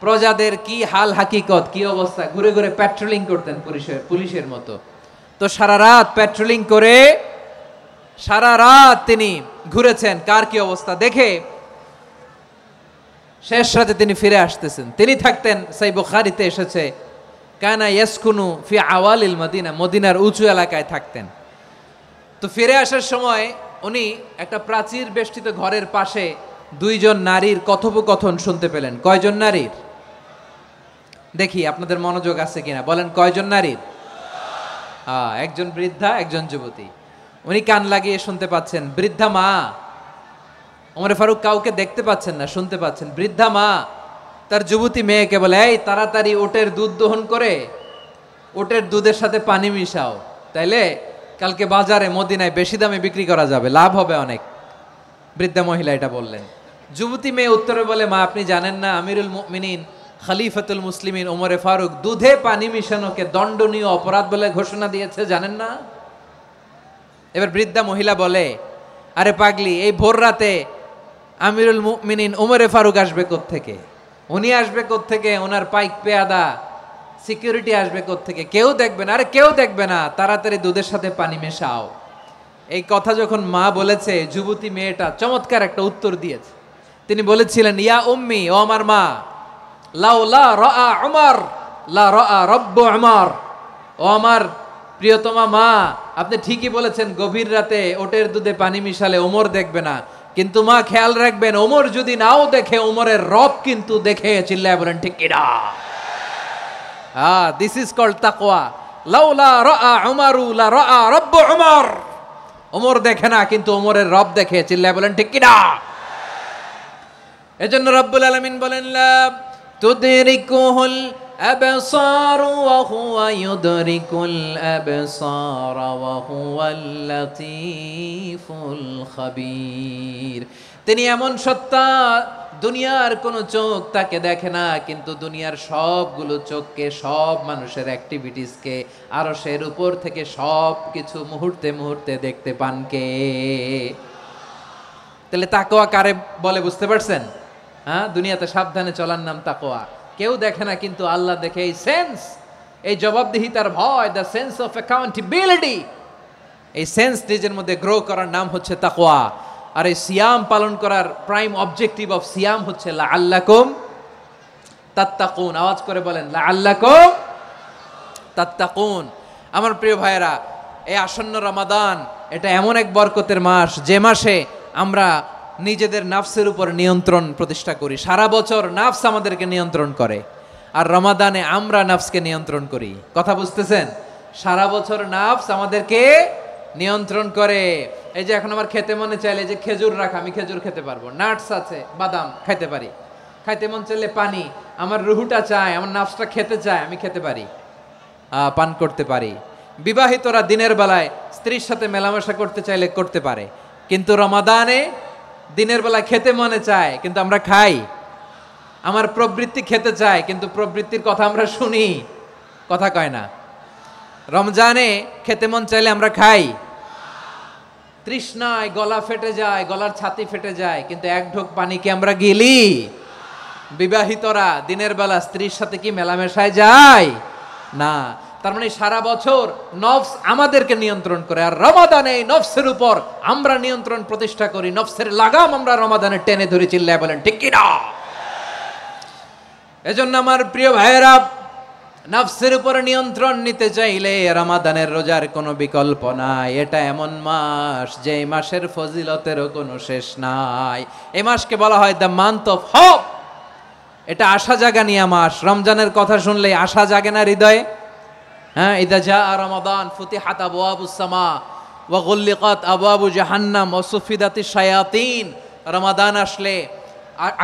প্রজাদের কি হাল হাকিকত, কি অবস্থা, ঘুরে ঘুরে প্যাট্রোলিং করতেন পুলিশের মতো। তো সারা রাত প্যাট্রোলিং করে সারা রাত তিনি ঘুরেছেন কার কি অবস্থা দেখে। শেষ রাতে তিনি ফিরে আসতেছেন। তিনি থাকতেন, সেই বুখারীতে এসেছে, কানা ইয়াসকুনু ফি আওয়ালিল মদিনা, মদিনার উঁচু এলাকায় থাকতেন। তো ফিরে আসার সময় উনি একটা প্রাচীর বেষ্টিত ঘরের পাশে দুইজন নারীর কথোপকথন শুনতে পেলেন। কয়জন নারীর? দেখি আপনাদের মনোযোগ আছে কিনা, বলেন কয়জন নারীর? একজন বৃদ্ধা, একজন যুবতী। উনি কান লাগিয়ে শুনতে পাচ্ছেন। বৃদ্ধা মা, ওমরে ফারুক কাউকে দেখতে পাচ্ছেন না, শুনতে পাচ্ছেন। বৃদ্ধা মা তার যুবতী মেয়েকে বলে, এই তাড়াতাড়ি ওটের দুধ দহন করে ওটের দুধের সাথে পানি মিশাও, তাইলে কালকে বাজারে মদিনায় বেশি দামে বিক্রি করা যাবে, লাভ হবে অনেক। বৃদ্ধা মহিলা এটা বললেন। যুবতী মেয়ে উত্তরে বলে, মা আপনি জানেন না আমিরুল মুমিনিন খলিফাতুল মুসলিমিন ওমরে ফারুক দুধে পানি মিশানোকে দণ্ডনীয় অপরাধ বলে ঘোষণা দিয়েছে, জানেন না? এবার বৃদ্ধা মহিলা বলে, আরে পাগলি, এই ভোর রাতে আমিরুল মুমিনিন উমরে ফারুক আসবে কোত্থেকে? উনি আসবে কোত্থেকে? ওনার পাইক পেয়াদা সিকিউরিটি আসবে কোত্থেকে? কেউ দেখবে না। আরে কেউ দেখবে না, তাড়াতাড়ি দুধের সাথে পানি মেশাও। এই কথা যখন মা বলেছে, যুবতী মেয়েটা চমৎকার একটা উত্তর দিয়েছে। তিনি বলেছিলেন, ইয়া উম্মি, ও আমার মা, লাউলা রাআ উমর লা রাআ রব্বু উমর। ও আমার প্রিয়তমা মা, আপনি ঠিকই বলেছেন, গভীর রাতে ওটের দুধে পানি মিশালে ওমর দেখবে না, কিন্তু মা খেয়াল রাখবেন, ওমর যদি নাও দেখে, ওমরের রব কিন্তু দেখে। চিল্লায় বলেন ঠিক কিনা? দিস ইজ কল্ড তাকওয়া। লাউলা রাআ উমরু লা রাআ রব্বু উমর। ওমর দেখে না, কিন্তু ওমরের রব দেখে। চিল্লায় বলেন ঠিক কিনা? এজন্য রব্বুল আলামিন বলেন, লা তুদরিকুহুল আবসার ওয়া হুয়া ইউদরিকুল আবসার ওয়া হুয়াল লাতীফুল খাবীর। তিনি এমন সত্তা, দুনিয়ার কোনো চোখ তাকে দেখে না, কিন্তু দুনিয়ার সবগুলো চোখকে, সব মানুষের অ্যাক্টিভিটিসকে, আরশের উপর থেকে সব কিছু মুহূর্তে মুহূর্তে দেখতে পান কে? তাহলে তাকওয়া কারে বলে বুঝতে পারছেন? হ্যাঁ, দুনিয়াতে সাবধানে চলার নাম তাকওয়া। কেউ দেখে না, কিন্তু আল্লাহ দেখে। এই সেন্স, এই জবাবদিহিতার ভয়, দ্য সেন্স অফ অ্যাকাউন্টেবিলিটি, এই সেন্স নিজের মধ্যে গ্রো করার নাম হচ্ছে তাকওয়া। আর এই সিয়াম পালন করার প্রাইম অবজেক্টিভ অফ সিয়াম হচ্ছে লাআল্লাকুম তাত্তাকুন। আওয়াজ করে বলেন, লাআল্লাকুম তাত্তাকুন। আমার প্রিয় ভাইয়েরা, এই আসন্ন রমাদান, এটা এমন এক বরকতের মাস, যে মাসে আমরা নিজেদের নাফসের উপর নিয়ন্ত্রণ প্রতিষ্ঠা করি। সারা বছর নাফস আমাদেরকে নিয়ন্ত্রণ করে, আর রমাদানে আমরা নাফসকে নিয়ন্ত্রণ করি। কথা বুঝতেছেন? সারা বছর নাফস আমাদেরকে নিয়ন্ত্রণ করে। এই যে এখন আমার খেতে মনে চাইলে, যে খেজুর রাখা, আমি খেজুর খেতে পারবো, নাটস আছে, বাদাম খাইতে পারি। খাইতে মন চাইলে পানি, আমার রুহুটা চায়, আমার নাফসটা খেতে চায়, আমি খেতে পারি, পান করতে পারি। বিবাহিতরা দিনের বেলায় স্ত্রীর সাথে মেলামেশা করতে চাইলে করতে পারে, কিন্তু রমাদানে দিনের বেলায় খেতে মনে চায়, কিন্তু আমরা খাই। আমার প্রবৃত্তি খেতে চায়, কিন্তু প্রবৃত্তির কথা আমরা শুনি, কথা কয় না। রমজানে খেতে মন চাইলে আমরা খাই, তৃষ্ণায় গলা ফেটে যায়, গলার ছাতি ফেটে যায়, কিন্তু এক ঢোক পানি কি আমরা গিলি? বিবাহিতরা দিনের বেলা স্ত্রীর সাথে কি মেলামেশায় যায় না। তার মানে সারা বছর নফস আমাদেরকে নিয়ন্ত্রণ করে, আর রমাদানে এই নফসের উপর আমরা নিয়ন্ত্রণ প্রতিষ্ঠা করি। নফসের লাগাম আমরা রমাদানে টেনে ধরে। চিল্লায় বলেন ঠিক কি না? এজন্য আমার প্রিয় ভাইয়েরা, নফসের উপর নিয়ন্ত্রণ নিতে চাইলে রমাদানের রোজার কোনো বিকল্প নাই। এটা এমন মাস, যে মাসের ফজিলতেরও কোনো শেষ নাই। এই মাসকে বলা হয় দ্য মান্থ অফ হোপ। এটা আশা জাগানিয়া মাস। রমজানের কথা শুনলে আশা জাগে না হৃদয়ে? হ্যাঁ, ইদা জাআ রমাদান ফুতিহাত আবওয়াবুস সামা ওয়া গুল্লিকাত আবওয়াবু জাহান্নাম ওয়া সুফিদাতিশ শায়াতিন। রমাদান আসলে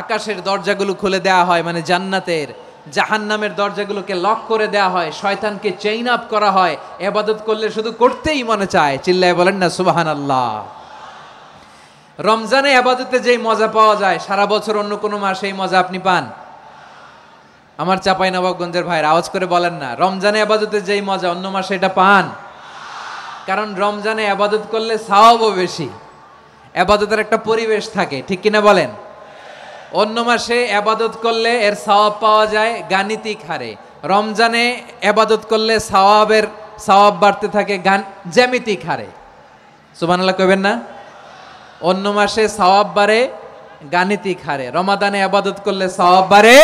আকাশের দরজাগুলো খুলে দেওয়া হয়, মানে জান্নাতের। জাহান্নামের দরজাগুলোকে লক করে দেওয়া হয়, শয়তানকে চেইন আপ করা হয়। ইবাদত করলে শুধু করতেই মনে চায়। চিল্লায় বলেন না সুবহানাল্লাহ। রমজানে ইবাদতে যেই মজা পাওয়া যায়, সারা বছর অন্য কোনো মাসে এই মজা আপনি পান? আমার চাঁপাইনবাবগঞ্জের ভাইয়ের আওয়াজ করে বলেন না, রমজানে ইবাদতে যেই মজা অন্য মাসে এটা পান? কারণ রমজানে ইবাদত করলে সওয়াবও বেশি, ইবাদতের একটা পরিবেশ থাকে, ঠিক কিনা বলেন? অন্য মাসে ইবাদত করলে এর সওয়াব পাওয়া যায় গাণিতিক হারে, রমজানে ইবাদত করলে সওয়াব বাড়তে থাকে জ্যামিতিক হারে। সুবহানাল্লাহ কইবেন না? অন্য মাসে সওয়াব বাড়ে গাণিতিক হারে, রমাদানে ইবাদত করলে সওয়াব বাড়ে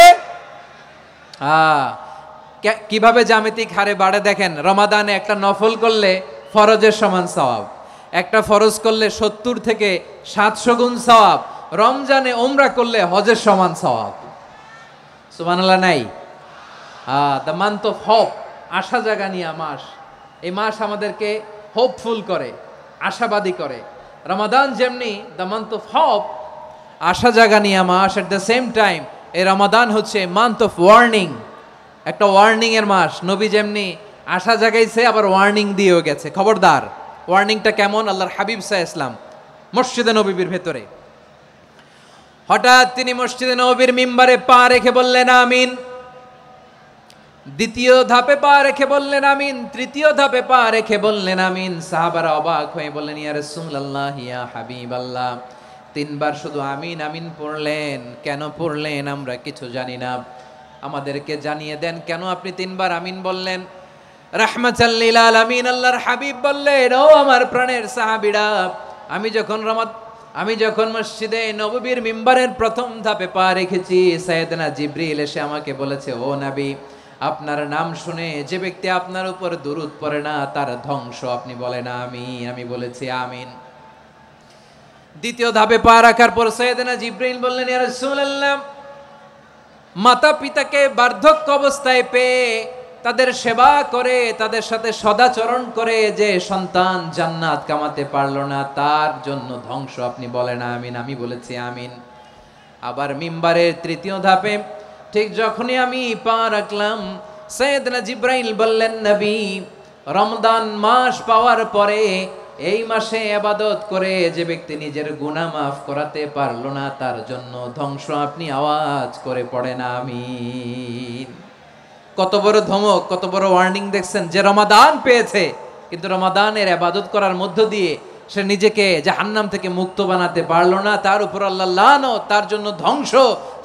কিভাবে জ্যামিতিক হারে বাড়ে দেখেন। রমাদানে একটা নফল করলে ফরজের সমান সওয়াব, একটা ফরজ করলে 70 থেকে 700 গুণ সওয়াব, রমজানে উমরা করলে হজের সমান সওয়াব। সুবহানাল্লাহ নাই? দ্য মান্থ অফ হোপ, আশা জাগানিয়া মাস। এই মাস আমাদেরকে হোপফুল করে, আশাবাদী করে। রমাদান যেমনি দ্য মান্থ অফ হোপ, আশা জাগানিয়া মাস, এট দ্য সেম টাইম এই রমাদান হচ্ছে মান্থ অফ ওয়ার্নিং, একটা ওয়ার্নিং এর মাস। নবী যেমনি আশা জাগাইছে, আবার ওয়ার্নিং দিয়েও গেছে, খবরদার। ওয়ার্নিংটা কেমন? আল্লাহর হাবিব সাল্লাল্লাহু আলাইহি ওয়াসাল্লাম মসজিদে নববীর ভেতরে, হঠাৎ তিনি মসজিদে নববীর মিম্বারে পা রেখে বললেন আমিন। দ্বিতীয় ধাপে পা রেখে বললেন আমিন, তৃতীয় ধাপে পা রেখে বললেন আমিন। সাহাবারা অবাক হয়ে বললেন, ইয়া রাসূলুল্লাহ, ইয়া হাবিবাল্লাহ, তিনবার শুধু আমিন আমিন পড়লেন। কেন পড়লেন আমরা কিছু জানি না, আমাদেরকে জানিয়ে দেন কেন আপনি তিনবার আমিন বললেন। রাহমাতাল লিল আলামিন আল্লাহর হাবিব বললেন, ও আমার প্রাণের সাহাবীরা, আমি যখন মসজিদে নববীর মিম্বারের প্রথম ধাপে পা রেখেছি, সাইয়েদনা জিবরিল এসে আমাকে বলেছে, ও নবী, আপনার নাম শুনে যে ব্যক্তি আপনার উপর দুরূদ পড়ে না তার ধ্বংস। আপনি বলেন আমিন। আমি বলেছি আমিন। দ্বিতীয় ধাপে পা রাখার পর সাইয়েদনা জিবরিল বললেন, ইয়া রাসূলুল্লাহ, মাতা পিতাকে বার্ধক্য অবস্থায় পেয়ে তাদের সেবা করে, তাদের সাথে সদাচরণ করে যে সন্তান জান্নাত কামাতে পারলো না তার জন্য ধ্বংস। আপনি বলেন আমিন। আমি বলেছি আমিন। আবার মিম্বারের তৃতীয় ধাপে ঠিক যখনই আমি পা রাখলাম, সাইয়েদনা জিবরাইল বললেন, নবী, রমজান মাস পাওয়ার পরে এই মাসে ইবাদত করে যে ব্যক্তি নিজের গুনাহ মাফ করাতে পারলো না তার জন্য ধ্বংস। আপনি আওয়াজ করে পড়েন আমিন। কত বড় ধমক, কত বড় ওয়ার্নিং দেখছেন। যে রমাদান পেয়েছে কিন্তু রমাদানের ইবাদত করার মধ্য দিয়ে সে নিজেকে জাহান্নাম থেকে মুক্ত বানাতে পারলো না, তার উপর আল্লাহ লানত, তার জন্য ধ্বংস।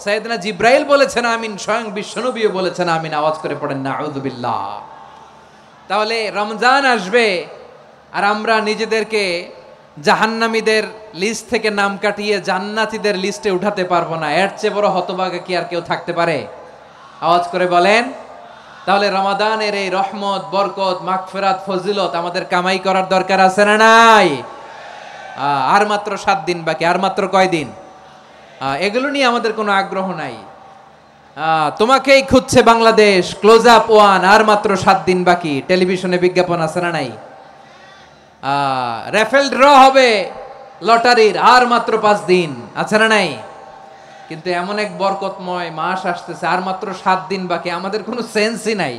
সাইয়েদনা জিবরাইল বলেছেন আমিন, স্বয়ং বিশ্বনবীও বলেছেন আমিন। আওয়াজ করে পড়েন নাউযু বিল্লাহ। তাহলে রমজান আসবে আর আমরা নিজেদেরকে জাহান্নামীদের লিস্ট থেকে নাম কাটিয়ে জান্নাতীদের লিস্টে উঠাতে পারবো না। এর চেয়ে বড় হতভাগা কি আর কেউ থাকতে পারে? আওয়াজ করে বলেন। তাহলে রমাদানের এই রহমত, বরকত, মাগফিরাত, ফজিলত আমাদের কামাই করার দরকার আছে না নাই? আর মাত্র 7 দিন বাকি। আর মাত্র কয় দিন? এগুলো নিয়ে আমাদের কোনো আগ্রহ নাই। তোমাকেই খুঁজছে বাংলাদেশ, ক্লোজ আপ 1, আর মাত্র 7 দিন বাকি। টেলিভিশনে বিজ্ঞাপন আছে না নাই? রেফেল ড্র হবে লটারির, আর মাত্র 5 দিন আছে না নাই? কিন্তু এমন এক বরকতময় মাস আসতেছে, আর মাত্র 7 দিন বাকি। আমাদের কোনো সেন্সই নাই,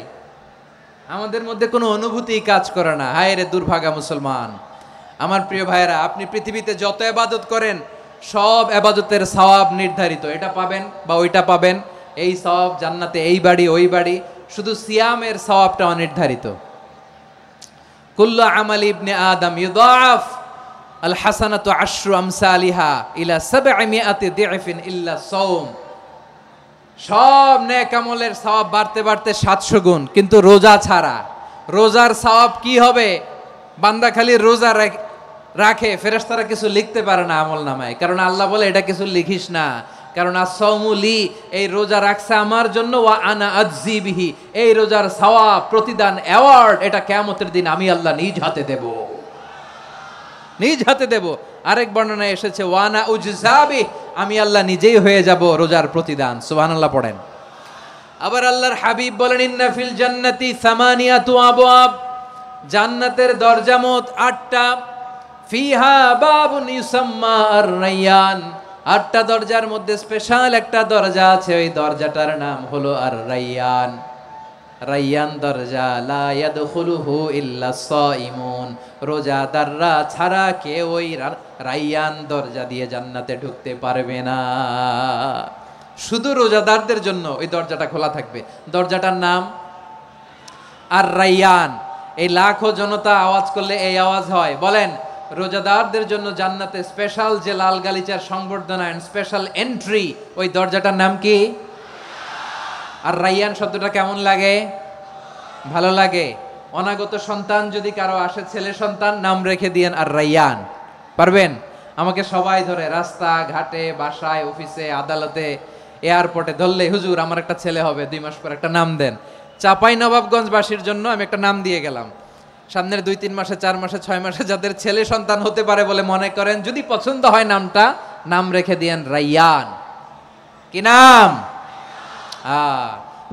আমাদের মধ্যে কোনো অনুভূতি কাজ করে না। হায় রে দুর্ভাগা মুসলমান। আমার প্রিয় ভাইয়েরা, আপনি পৃথিবীতে যত ইবাদত করেন সব ইবাদতের সওয়াব নির্ধারিত। এটা পাবেন বা ওইটা পাবেন, এই সওয়াব জান্নাতে, এই বাড়ি ওই বাড়ি। শুধু সিয়ামের সওয়াবটা অনির্ধারিত। কুল্লু আমালি ইবনে আদম ইউদাআফ আল হাসানাতু আশরু আমসালিহা ইলা 700 দি'ফিন ইল্লা সাওম। সব নেক আমলের সওয়াব বাড়তে বাড়তে 700 গুণ, কিন্তু রোজা ছাড়া। রোজার সওয়াব কি হবে? বান্দা খালি রোজা রাখে, ফেরেশতারা কিছু লিখতে পারে না আমল নামায়। কারণ আল্লাহ বলে এটা কিছু লিখিস না, কারণ as-সাওমু লি, এই রোজা রাখছে আমার জন্য, ওয়া আনা আজজি বিহি, এই রোজার সওয়াব, প্রতিদান, অ্যাওয়ার্ড এটা কিয়ামতের দিন আমি আল্লাহ নিজ হাতে দেব, নিজ হাতে দেব। আরেক বর্ণনায় এসেছে ওয়ানা উজজাবি, আমি আল্লাহ নিজেই হয়ে যাব রোজার প্রতিদান। সুবহানাল্লাহ পড়েন। আবার আল্লাহর হাবিব বলেন, ইন্না ফিল জান্নাতি সামানিয়াতু আবওয়াব, জান্নাতের দরজা মোট 8টা। ফিহা বাবুন ইউসাম্মা আর-রায়্যান, 8টা দরজার মধ্যে স্পেশাল একটা দরজা আছে, ওই দরজাটার নাম হলো আর-রায়্যান। রায়্যান দরজা, লা ইয়াদখুলুহু ইল্লা সাইমুন, রোজাদাররা ছাড়া কেউ ওই রায়্যান দরজা দিয়ে জান্নাতে ঢুকতে পারবে না। শুধু রোজাদারদের জন্য ওই দরজাটা খোলা থাকবে। দরজাটার নাম আর-রায়্যান। এই লাখো জনতা আওয়াজ করলে এই আওয়াজ হয়। বলেন, রোজাদারদের জন্য জান্নাতে স্পেশাল যে লাল গালিচার সংবর্ধনা এন্ড স্পেশাল এন্ট্রি, ওই দরজাটার নাম কি? আর রায়্যান শব্দটা কেমন লাগে? ভালো লাগে। অনাগত সন্তান যদি কারো আসে, ছেলে সন্তান, নাম রেখে দিয়েন আর রায়্যান। পারবেন? আমাকে সবাই ধরে রাস্তা ঘাটে, বাসায়, অফিসে, আদালতে, এয়ারপোর্টে ধরলে, হুজুর আমার একটা ছেলে হবে 2 মাস পর, একটা নাম দেন। চাপাই নবাবগঞ্জবাসীর জন্য আমি একটা নাম দিয়ে গেলাম। সামনের 2-3 মাসে, 4 মাসে, 6 মাসে যাদের ছেলে সন্তান হতে পারে বলে মনে করেন, যদি পছন্দ হয় নামটা, নাম রেখে দিয়েন রায়্যান। কি নাম?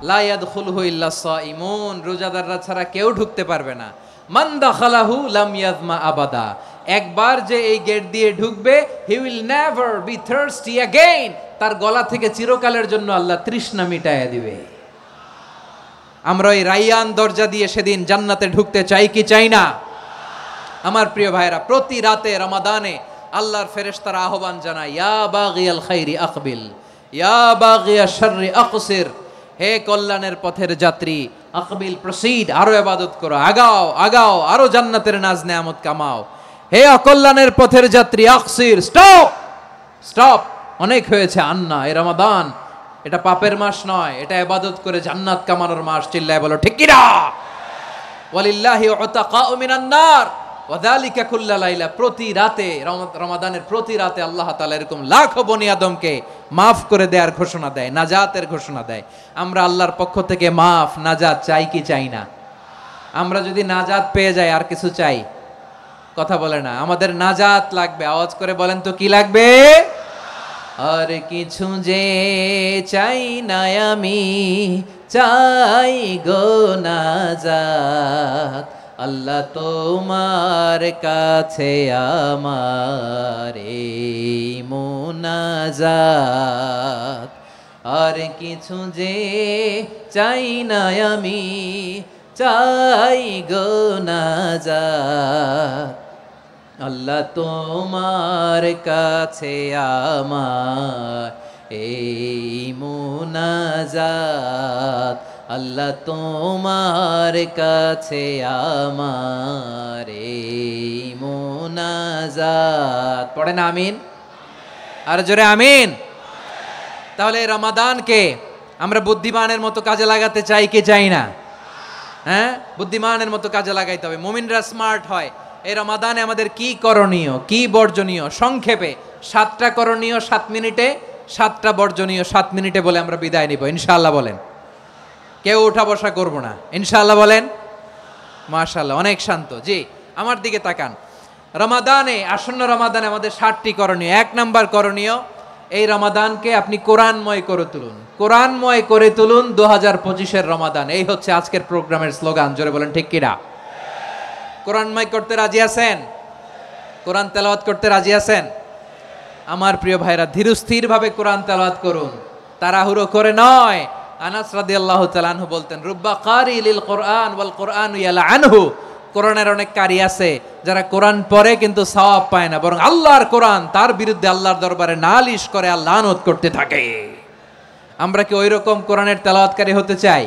লা ইয়াদখুলুহু ইল্লা সাইমুন, রোজাদাররা ছাড়া কেউ ঢুকতে পারবে না। মান দাখালাহু লাম ইয়াজমা আবাদা, একবার যে এই গেট দিয়ে ঢুকবে, he will never be thirsty again, তার গলা থেকে চিরকালের জন্য আল্লাহ তৃষ্ণা মিটাইয়া দিবে। আমরা ওই রায়্যান দরজা দিয়ে সেদিন জান্নাতে ঢুকতে চাই কি চাই না? আমার প্রিয় ভাইরা, প্রতি রাতে রমাদানে আল্লাহর ফেরেশতারা আহ্বান জানায়, ইয়া বাগিয়াল খাইরি আকবিল, ইয়া বাগিয়াশ শাররি আকসির, হে কল্যাণের পথের যাত্রী, আকবিল প্রসিড, আরো ইবাদত করো, আগাও আগাও, আরো জান্নাতের নাজ নেয়ামত কামাও। হে অকল্যাণের পথের যাত্রী, আকসির স্টপ, স্টপ, অনেক হয়েছে। আন্না, এ রমাদান এটা পাপের মাস নয়, এটা ইবাদত করে জান্নাত কামানোর মাস। চিল্লায় বলো ঠিক কি না? ওয়ালিল্লাহি উতাকাউ মিনান নার ওয়া যালিকা কুল্লা লাইলা। প্রতি রাতে, রমাদানের প্রতি রাতে আল্লাহ তাআলা এরকম লাখো বনি আদমকে মাফ করে দেওয়ার ঘোষণা দেয়, নাজাতের ঘোষণা দেয়। আমরা আল্লাহর পক্ষ থেকে মাফ, নাজাত চাই কি চাই না? আমরা যদি নাজাত পেয়ে যাই আর কিছু চাই? কথা বলে না। আমাদের নাজাত লাগবে। আওয়াজ করে বলেন তো কি লাগবে? আর কিছু যে চাই না আমি, চাই গো নাজাত। আল্লাহ তোমার কাছে আমার এই মুনাজাত। আর কিছু যে চাই না আমি, চাই গো নাজাত। আল্লাহ তোমার কাছে আমার এই মুনাজাত। আল্লাহ তোমার কাছে আমার এই মুনাজাত। পড়েন আমিন, আর জোরে আমিন। তাহলে রমাদানকে আমরা বুদ্ধিমানের মতো কাজে লাগাতে চাই কি চাই না? হ্যাঁ, বুদ্ধিমানের মতো কাজে লাগাইতে হবে। মুমিনরা স্মার্ট হয়। এই রমাদানে আমাদের কি করণীয়, কি বর্জনীয়? সংক্ষেপে 7টা করণীয় 7 মিনিটে, 7টা বর্জনীয় 7 মিনিটে বলে আমরা বিদায় নিব ইনশাআল্লাহ। বলেন, কেউ উঠা বসা করব না ইনশাআল্লাহ। বলেন মাশাআল্লাহ, অনেক শান্ত। জি, আমার দিকে তাকান। রমাদানে, আসন্ন রমাদানে আমাদের 7টি করণীয়। 1 নাম্বার করণীয়, এই রমাদানকে আপনি কোরআনময় করে তুলুন। কোরআনময় করে তুলুন 2025-এর রমাদান। এই হচ্ছে আজকের প্রোগ্রামের স্লোগান। জোরে বলেন ঠিক কিনা? কোরআনময় করতে রাজি আছেন? কোরআন তেলাওয়াত করতে রাজি আছেন? আমার প্রিয় ভাইরা, ধীরস্থির ভাবে কোরআন তেলাওয়াত করুন, তাড়াহুড়ো করে নয়। আনাস রাদিয়াল্লাহু তাআলা আনহু বলতেন, রুব্বা কারি লিল কোরআন ওয়াল কোরআনু ইয়ালআনহু। কোরআনের অনেক কারি আছে যারা কোরআন পড়ে কিন্তু সওয়াব পায় না, বরং আল্লাহর কোরআন তার বিরুদ্ধে আল্লাহর দরবারে নালিশ করে আর লানত করতে থাকে। আমরা কি ওইরকম কোরআনের তেলাওয়াতকারী হতে চাই?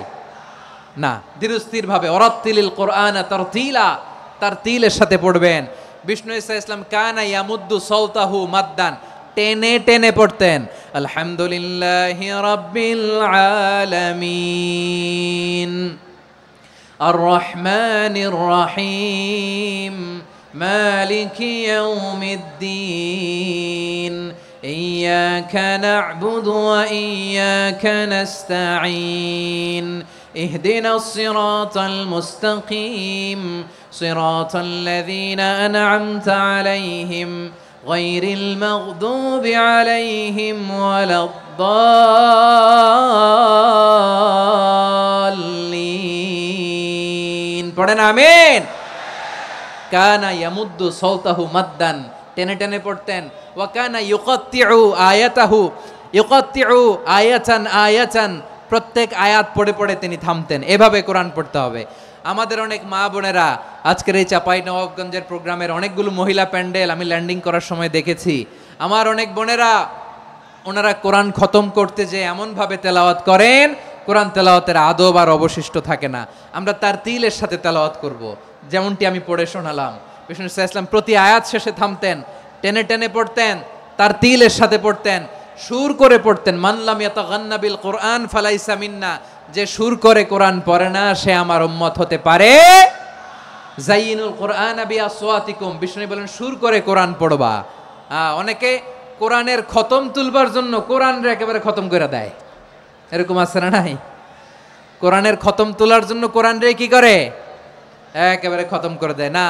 না। ধীরস্থির ভাবে, ওয়ারাত্তিলিল কোরআন তারতিলা, তার তিলের সাথে পড়বেন। বিষ্ণু ঈসা ইসলাম কানা ইয়ামুদ্দু সাওতাহু মাদ্দান, টেনে টেনে পড়তেন। আলহামদুলিল্লাহি রাব্বিল আলামিন আর রহমানির রহিম মালিকি ইয়াউমিদ্দিন ইয়্যাকা না'বুদু ওয়া ইয়্যাকা নাস্তাঈন اهدنا الصراط المستقيم صراط الذين أنعمت عليهم غير المغضوب عليهم ولا الضالين পড়েন আমিন। কানা ইয়ামুদ্দু সাওতাহু মাদ্দান, টেনে টেনে পড়তেন। ওয়া কানা ইউকাত্তিউ আয়াতাহু, ইউকাত্তিউ আয়াতান আয়াতান, প্রত্যেক আয়াত পড়ে পড়ে তিনি থামতেন। এভাবে কোরআন পড়তে হবে। আমাদের অনেক মা বোনেরা, আজকের এই চাঁপাইনবাবগঞ্জের প্রোগ্রামের অনেকগুলো মহিলা প্যান্ডেল আমি ল্যান্ডিং করার সময় দেখেছি। আমার অনেক বোনেরা, ওনারা কোরআন খতম করতে যে এমনভাবে তেলাওয়াত করেন, কোরআন তেলাওয়াতের আদব আর অবশিষ্ট থাকে না। আমরা তার তিলের সাথে তেলাওয়াত করব, যেমনটি আমি পড়ে শোনালাম। বিষ্ণু ইসলাম প্রতি আয়াত শেষে থামতেন, টেনে টেনে পড়তেন, তার তিলের সাথে পড়তেন, সুর করে পড়তেন। মানলাম ইয়াতাগান্না বিল কোরআন ফালাইসা মিন্না, যে সুর করে কোরআন পড়ে না সে আমার উম্মত হতে পারে। জাইয়িনুল কোরআন বিআসওয়াতিকুম, বিষ্ণু বলেন সুর করে কোরআন পড়বা। অনেকে কোরআনের খতম তুলবার জন্য কোরআনরে একেবারে খতম করে দেয়, এরকম আছে না নাই? কোরআনের খতম তোলার জন্য কোরআনরে কি করে? একেবারে খতম করে দেয়। না,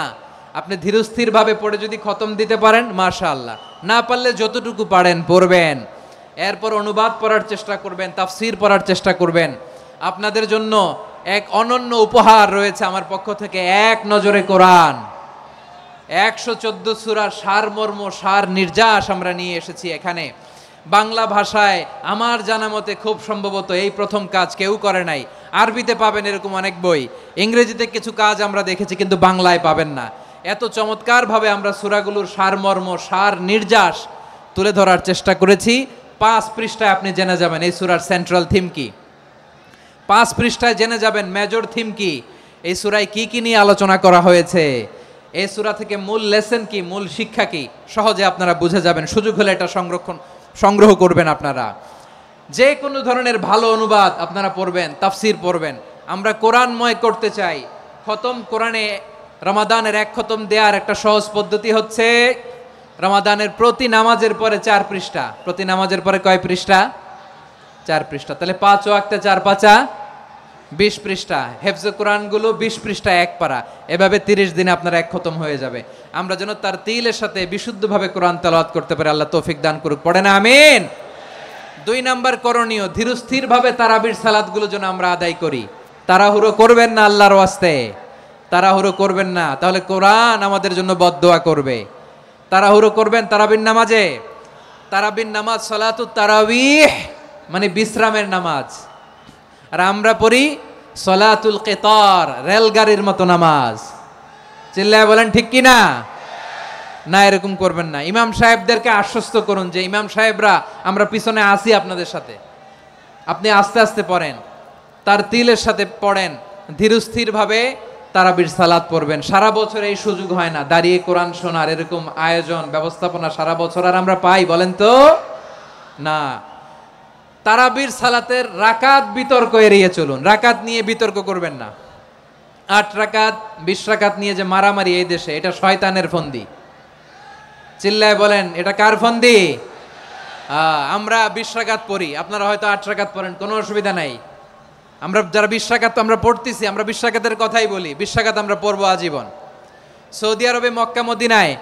আপনি ধীরস্থির ভাবে পড়ে যদি খতম দিতে পারেন মাশাআল্লাহ, না পারলে যতটুকু পারেন পড়বেন। এরপর অনুবাদ পড়ার চেষ্টা করবেন, তাফসীর পড়ার চেষ্টা করবেন। আপনাদের জন্য এক অনন্য উপহার রয়েছে আমার পক্ষ থেকে, এক নজরে কোরআন। 114 সূরার সারমর্ম, সার নির্যাস আমরা নিয়ে এসেছি এখানে। বাংলা ভাষায় আমার জানা মতে খুব সম্ভবত এই প্রথম কাজ কেউ করে নাই। আরবিতে পাবেন এরকম অনেক বই, ইংরেজিতে কিছু কাজ আমরা দেখেছি, কিন্তু বাংলায় পাবেন না। এত চমৎকারভাবে আমরা সূরাগুলোর সারমর্ম, সার নির্যাস তুলে ধরার চেষ্টা করেছি। 5 পৃষ্ঠায় আপনি জেনে যাবেন এই সূরার সেন্ট্রাল থিম কি। 5 পৃষ্ঠায় জেনে যাবেন মেজর থিম কি, এই সূরায় কি কি নিয়ে আলোচনা করা হয়েছে। এই সূরা থেকে মূল লেসন কি, মূল শিক্ষা কি সহজে আপনারা বুঝে যাবেন। সুযোগ হলে এটা সংগ্রহ করবেন। আপনারা যে কোনো ধরনের ভালো অনুবাদ আপনারা পড়বেন, তাফসির পড়বেন। আমরা কোরআনময় করতে চাই। খতম কোরআনে রমাদানের এক খতম দেওয়ার একটা সহজ পদ্ধতি হচ্ছে রমাদানের প্রতি নামাজের পরে 4 পৃষ্ঠা। প্রতি নামাজের পরে কয় পৃষ্ঠা? 4 পৃষ্ঠা। তাহলে 5 ওয়াক্তে 4 পাঁচা 20 পৃষ্ঠা। হেফজে কোরআনগুলো 20 পৃষ্ঠা এক পারা। এভাবে 30 দিনে আপনার এক খতম হয়ে যাবে। আমরা যেন তার তিলের সাথে বিশুদ্ধভাবে কোরআন তেলাওয়াত করতে পারি। আল্লাহ তৌফিক দান করুক। পড়েন আমিন। 2 নাম্বার করণীয়, ধীরস্থিরভাবে তারাবির সালাতগুলো যেন আমরা আদায় করি। তাড়াহুড়ো করবেন না, আল্লাহর ওয়াস্তে তাড়াহুড়ো করবেন না, তাহলে কোরআন আমাদের জন্য বদদোয়া করবে। তাড়াহুড়ো করবেন তারাবির নামাজে। তারাবির নামাজ সালাতুত তারাবিহ মানে বিশ্রামের নামাজ। আর আমরা পড়ি সলাতুল কিতার, রেলগাড়ির মতো নামাজ। চিল্লায় বলেন ঠিক কি না? না, এরকম করবেন না। ইমাম সাহেবদেরকে আশ্বস্ত করুন যে ইমাম সাহেবরা আমরা পিছনে আসি আপনাদের সাথে, আপনি আস্তে আস্তে পড়েন, তার তিলের সাথে পড়েন, ধীরস্থিরভাবে তারাবির সালাত পড়বেন। সারা বছর এই সুযোগ হয় না দাঁড়িয়ে কোরআন শোনার, এরকম আয়োজন ব্যবস্থাপনা সারা বছর আর আমরা পাই বলেন তো? না। তারাবির সালাতের রাকাত বিতর্ক এড়িয়ে চলুন। রাকাত নিয়ে বিতর্ক করবেন না। 8 রাকাত 20 রাকাত নিয়ে যে মারামারি এই দেশে, এটা শয়তানের ফন্দি। চিল্লায় বলেন এটা কার ফন্দি? আমরা 20 রাকাত পড়ি, আপনারা হয়তো 8 রাকাত পড়েন, কোনো অসুবিধা নাই। আমরা যারা 20 রাকাত আমরা পড়তেছি, আমরা 20 রাকাতের কথাই বলি। 20 রাকাত আমরা পড়বো আজীবন। সৌদি আরবে মক্কা মদিনায়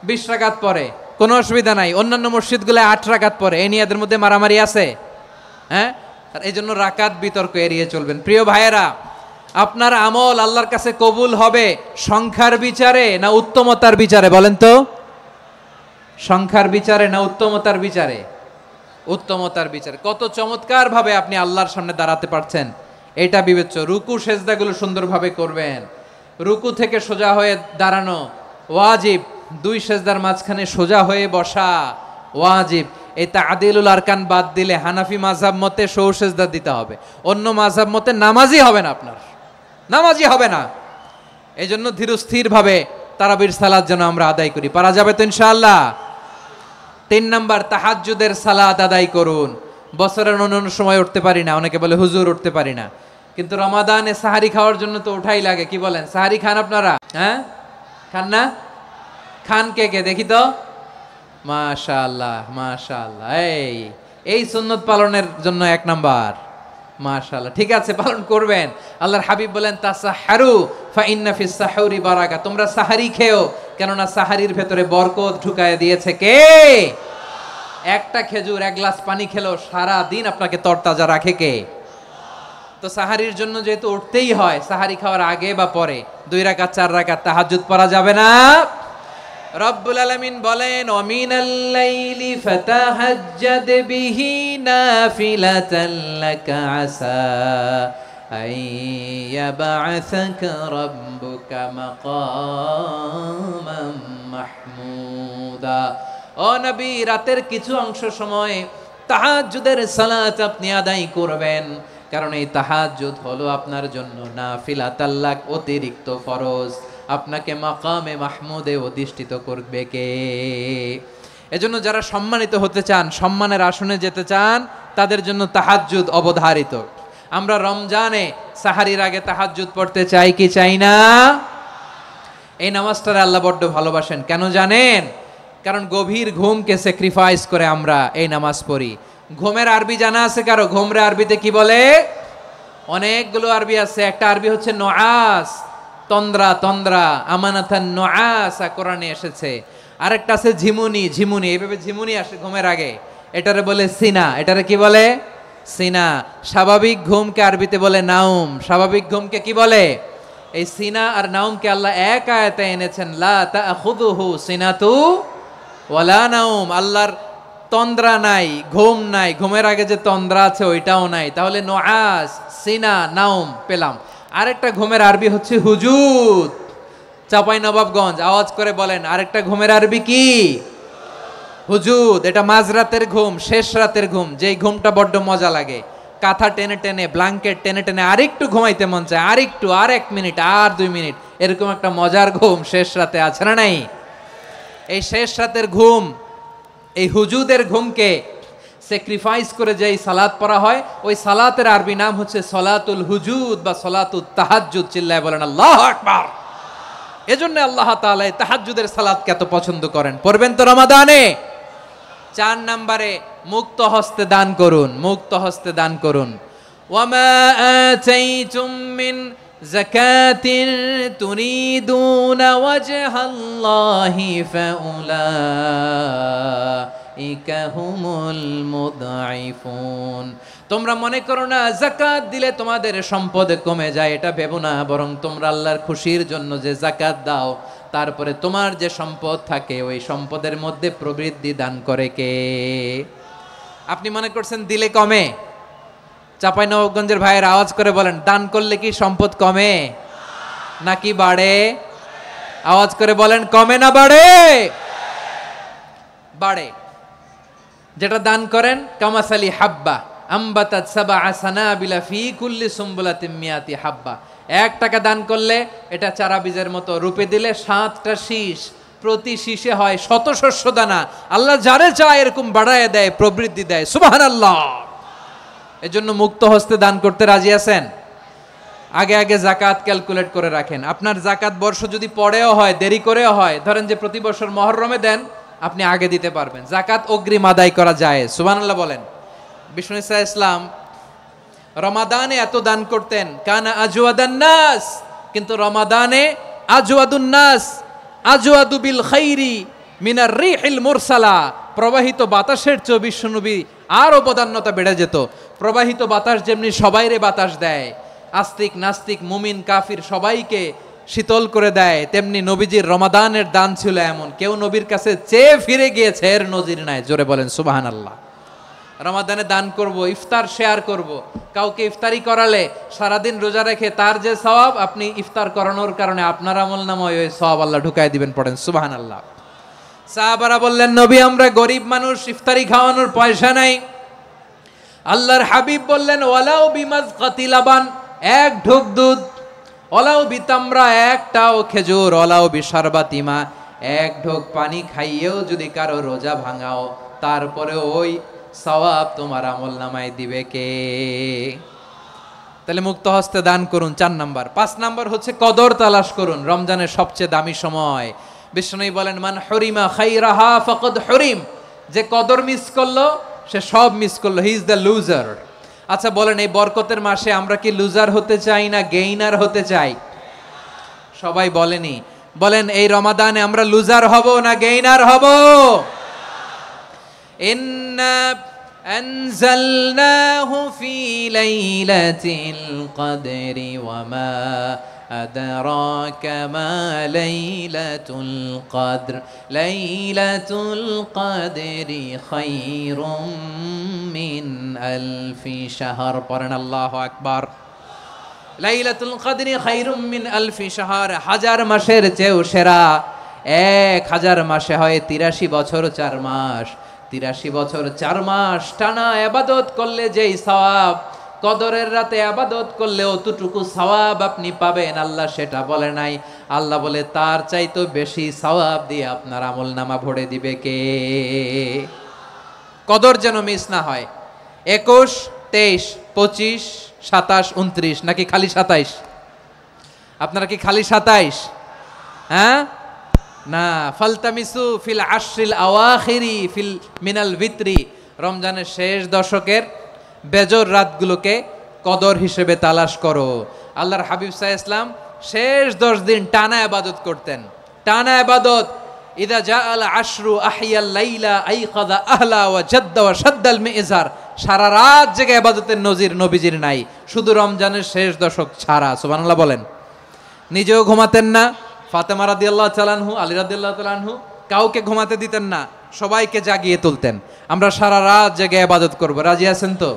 20 রাকাত পড়ে, কোনো অসুবিধা নাই। অন্যান্য মসজিদগুলোয় 8 রাকাত পড়ে। এই নিয়ে এদের মধ্যে মারামারি আছে? হ্যাঁ। এই জন্য রাকাত বিতর্ক এড়িয়ে চলবেন। প্রিয় ভাইয়েরা, আপনার আমল আল্লাহর কাছে কবুল হবে সংখ্যার বিচারে না উত্তমতার বিচারে বলেন তো? সংখ্যার বিচারে না উত্তমতার বিচারে? উত্তমতার বিচারে। কত চমৎকার ভাবে আপনি আল্লাহর সামনে দাঁড়াতে পারছেন এটা বিবেচ্য। রুকু সেজদাগুলো সুন্দরভাবে করবেন। রুকু থেকে সোজা হয়ে দাঁড়ানো ওয়াজিব। 2 সেজদার মাঝখানে সোজা হয়ে বসা ওয়াজিব। এই তাদিলুল আরকান বাদ দিলে হানাফি মাযহাব মতে সৌ সেজদা দিতে হবে। অন্য মাযহাব মতে নামাজই হবে না, আপনার নামাজই হবে না। এই জন্য ধীরস্থিরভাবে তারাবির সালাত যেন আমরা আদায় করি। পারা যাবে তো ইনশাআল্লাহ? 3 নাম্বার, তাহাজ্জুদের সালাত আদায় করুন। বছরের অন্যান্য সময় উঠতে পারি না, অনেকে বলে হুজুর উঠতে পারি না, কিন্তু রমাদানে সাহারি খাওয়ার জন্য তো ওঠাই লাগে। কি বলেন? সাহারি খান আপনারা? হ্যাঁ, খান না? খান কে কে দেখি তো? মাশাআল্লাহ মাশাআল্লাহ। এই সুন্নত পালনের জন্য 1 নাম্বার। মাশাআল্লাহ, ঠিক আছে, পালন করবেন। আল্লাহর হাবিব বলেন তাসাহারু ফা ইন্না ফিস সাহুরি বারাকা। তোমরা সাহারি খেও, কেননা সাহারির ভেতরে বরকত ঢুকায় দিয়েছে কে? একটা খেজুর 1 গ্লাস পানি খেলেও সারা দিন আপনাকে তরতাজা রাখে কে? তো সাহারির জন্য যেহেতু উঠতেই হয়, সাহারি খাওয়ার আগে বা পরে 2 রাকাত 4 রাকাত তাহাজ্জুদ পড়া যাবে না? রব্বুল আলামিন বলেন ওয়ামিনাল লাইলি ফাতাহাজ্জাদ বিহি নাফিলাতান লাকা আসা আইয়াবআসাকা রাব্বুকা মাকামান মাহমুদা। ও নবী, রাতের কিছু অংশ সময় তাহাজ্জুদের সালাত আপনি আদায় করবেন, কারণ এই তাহাজ্জুদ হলো আপনার জন্য নাফিলাতাল লাক, অতিরিক্ত ফরজ। আপনাকে মাকামে মাহমুদে অধিষ্ঠিত করবে কে? এজন্য যারা সম্মানিত হতে চান, সম্মানের আসনে যেতে চান, তাদের জন্য তাহাজ্জুদ অবধারিত। আমরা রমজানে সাহারির আগে তাহাজ্জুদ পড়তে চাই কি চাই না? এই নামাজটারে আল্লাহ বড্ড ভালোবাসেন। কেন জানেন? কারণ গভীর ঘুমকে স্যাক্রিফাইস করে আমরা এই নামাজ পড়ি। ঘুমের আরবি জানা আছে কারো? ঘুমরে আরবিতে কি বলে? অনেকগুলো আরবি আছে। একটা আরবি হচ্ছে নুআস, তন্দ্রা তন্দ্রা, আমানাতান নুআসা কোরআনে এসেছে। আরেকটা আছে ঝিমুনি, ঝিমুনি, এইভাবে ঝিমুনি আসে ঘুমের আগে, এটারে বলে সিনা। এটারে কি বলে? সিনা। স্বাভাবিক ঘুমকে আরবিতে বলে নাউম। স্বাভাবিক ঘুমকে কি বলে? এই সিনা আর নাউমকে আল্লাহ এক আয়াতে এনেছেন, লা তাখুযুহু সিনাতু ওয়ালা নাউম। আল্লাহর তন্দ্রা নাই, ঘুম নাই। ঘুমের আগে যে তন্দ্রা আছে ওইটাও নাই। তাহলে নুআস, সিনা, নাউম পেলাম। আরেকটা ঘুমের আরবি হচ্ছে হুজুদ। চাঁপাইনবাবগঞ্জ আওয়াজ করে বলেন, আরেকটা ঘুমের আরবি কি? হুজুদ। এটা মাঝরাতের ঘুম, শেষ রাতের ঘুম, যেই ঘুমটা বড্ড মজা লাগে। কাঁথা টেনে টেনে, ব্ল্যাঙ্কেট টেনে টেনে আরেকটু ঘুমাইতে মন চায়, আরেকটু, আর 1 মিনিট, আর 2 মিনিট, এরকম একটা মজার ঘুম শেষ রাতে আছে না নাই? এই শেষ রাতের ঘুম, এই হুজুদের ঘুমকে স্যাক্রিফাইস করে যেই সালাত পড়া হয়, ওই সালাতের আরবি নাম হচ্ছে সলাতুল হুজুদ বা সলাতুত তাহাজ্জুদ। চিল্লায় বলেন আল্লাহু আকবার। এজন্য আল্লাহ তাআলা এই তাহাজ্জুদের সালাতকে এত পছন্দ করেন। পড়বেন তো রমাদানে। 4 নম্বরে মুক্ত হস্তে দান করুন, মুক্ত হস্তে দান করুন। ওয়ামা আতাইতুম মিন যাকাতিন তুরিদুনা ওয়াজহাল্লাহি ফাউলাইকা হুমুল মুদঈফুন। তোমরা মনে করো না যাকাত দিলে তোমাদের সম্পদ কমে যায়, এটা ভেবো না, বরং তোমরা আল্লাহর খুশির জন্য যে যাকাত দাও, তারপরে তোমার যে সম্পদ থাকে ওই সম্পদের মধ্যে প্রবৃদ্ধি দান করে কে? আপনি মনে করছেন দিলে কমে? চাঁপাইনবাবগঞ্জের ভাইয়ের আওয়াজ করে বলেন, দান করলে কি সম্পদ কমে নাকি বাড়ে? আওয়াজ করে বলেন, কমে না বাড়ে? বাড়ে। যেটা দান করেন, কামাসালি হাব্বা আম্বাতাত সাবআ সানাবিলা ফি কুল্লি সুমবুলাতিন মিয়াতি হাব্বা। 1 টাকা দান করলে এটা চারা বীজের মতো, রূপে দিলে 7টা শীষ, প্রতি শীষে হয় 100 শস্য দানা। আল্লাহ যারে চায় এরকম বাড়ায় দেয়, প্রবৃদ্ধি দেয়। সুবহানাল্লাহ। এজন্য মুক্ত হস্তে দান করতে রাজি আছেন? আগে আগে যাকাত ক্যালকুলেট করে রাখেন। আপনার যাকাত বর্ষ যদি পরেও হয়, দেরি করেও হয়, ধরেন যে প্রতি বছর মুহররমে দেন, আপনি আগে দিতে পারবেন। যাকাত অগ্রিম আদায় করা যায়। সুবহানাল্লাহ বলেন। বিষ্ণু ইসা ইসলাম রমাদানে এত দান করতেন, কানা আজওয়াদান নাস, কিন্তু রমাদানে আজওয়াদুন নাস আজওয়াদু বিল খাইরি মিনার রিহিল মুরসালা। প্রবাহিত বাতাসের চেয়ে বিশ্বনবী আরো বদান্যতা বেড়ে যেত। প্রবাহিত বাতাস যেমনি সবাইরে বাতাস দেয়, আস্তিক নাস্তিক মুমিন কাফির সবাইকে শীতল করে দেয়, তেমনি নবীজির রমাদানের দান ছিল এমন, কেউ নবীর কাছে চেয়ে ফিরে গিয়েছে এর নজির নাই। জোরে বলেন সুবহানাল্লাহ। রমাদানে দান করব, ইফতার শেয়ার করব। কাউকে ইফতারি করালে সারাদিন রোজা রেখে তার যে সওয়াব, আপনি ইফতার করানোর কারণে আপনার আমলনামায় ওই সওয়াব আল্লাহ ঢুকায় দিবেন। পড়েন সুবহানাল্লাহ। সাহাবারা বললেন, নবী আমরা গরিব মানুষ, ইফতারি খাওয়ানোর পয়সা নাই। আল্লাহর হাবিব বললেন, ওয়ালাউ বিমাজকাতি লাবান, 1 ঢোক দুধ, ওয়ালাউ বিতামরা, 1টাও খেজুর, ওয়ালাউ বিশারবাতিমা, 1 ঢোক পানি খাইয়েও যদি কারো রোজা ভাঙাও, তারপরে ওই সওয়াব তোমার আমলনামায় দিবে কে? তাহলে মুক্ত হস্তে দান করুন, 4 নাম্বার। 5 নাম্বার হচ্ছে কদর তালাশ করুন। রমজানের সবচেয়ে দামি সময়। বিষ্ণু বলেন, মান হরিমা খাইরাহা ফাকাদ হরিম। যে কদর মিস করলো সে সব মিস করলো, হি ইজ দ্য লুজার। আচ্ছা বলেন, এই বরকতের মাসে আমরা কি লুজার হতে চাই না গেইনার হতে চাই? সবাই বলেনি। বলেন, এই রমাদানে আমরা লুজার হব না গেইনার হব? ইন্না আনজালনাহু ফি লাইলাতিল কদরি ওয়া মা আদরাকা মা লাইলাতুল কদর লাইলাতুল কদরি খায়রুম মিন আলফি শাহর। পড়েন আল্লাহু আকবার। লাইলাতুল কদরি খায়রুম মিন আলফি শাহর, 1000 মাসের চেয়েও সেরা। 1000 মাসে হয় 83 বছর 4 মাস। 83 বছর 4 মাস টানা ইবাদত করলে যেই সওয়াব, কদরের রাতে ইবাদত করলে অতটুকু সওয়াব আপনি পাবেন, আল্লাহ সেটা বলে নাই। আল্লাহ বলে তার চাইতে বেশি সওয়াব দিয়ে আপনার আমলনামা ভরে দিবে কে? কদর যেন মিস না হয়। 21, 23, 25, 27, 29 নাকি খালি 27? আপনারা কি খালি 27? হ্যাঁ না, ফালতামিসু ফিল আশরিল আওয়াখিরি ফিল মিনাল ভিতরি। রমজানের শেষ দশকের বেজর রাতগুলোকে কদর হিসেবে তালাশ করো। আল্লাহর হাবিব সাল্লাল্লাহু আলাইহি ওয়াসাল্লাম শেষ 10 দিন টানা ইবাদত করতেন, টানা ইবাদত। ইদা জাআল আশরু আহিয়াল লাইলা আইকাযা আহলা ওয়া জাদ্দা ওয়া শাদ্দাল মিজার। সারা রাত জেগে ইবাদতের নজির নবীজির নাই, শুধু রমজানের শেষ দশক ছাড়া। সুবহানাল্লাহ বলেন। নিজেও ঘুমাতেন না। ফাতেমা রাদিয়াল্লাহু তাআলা আনহু, আলী রাদিয়াল্লাহু তাআলা আনহু কাউকে ঘুমাতে দিতেন না, সবাইকে জাগিয়ে তুলতেন। আমরা সারা রাত জেগে ইবাদত করব। রাজি আছেন তো?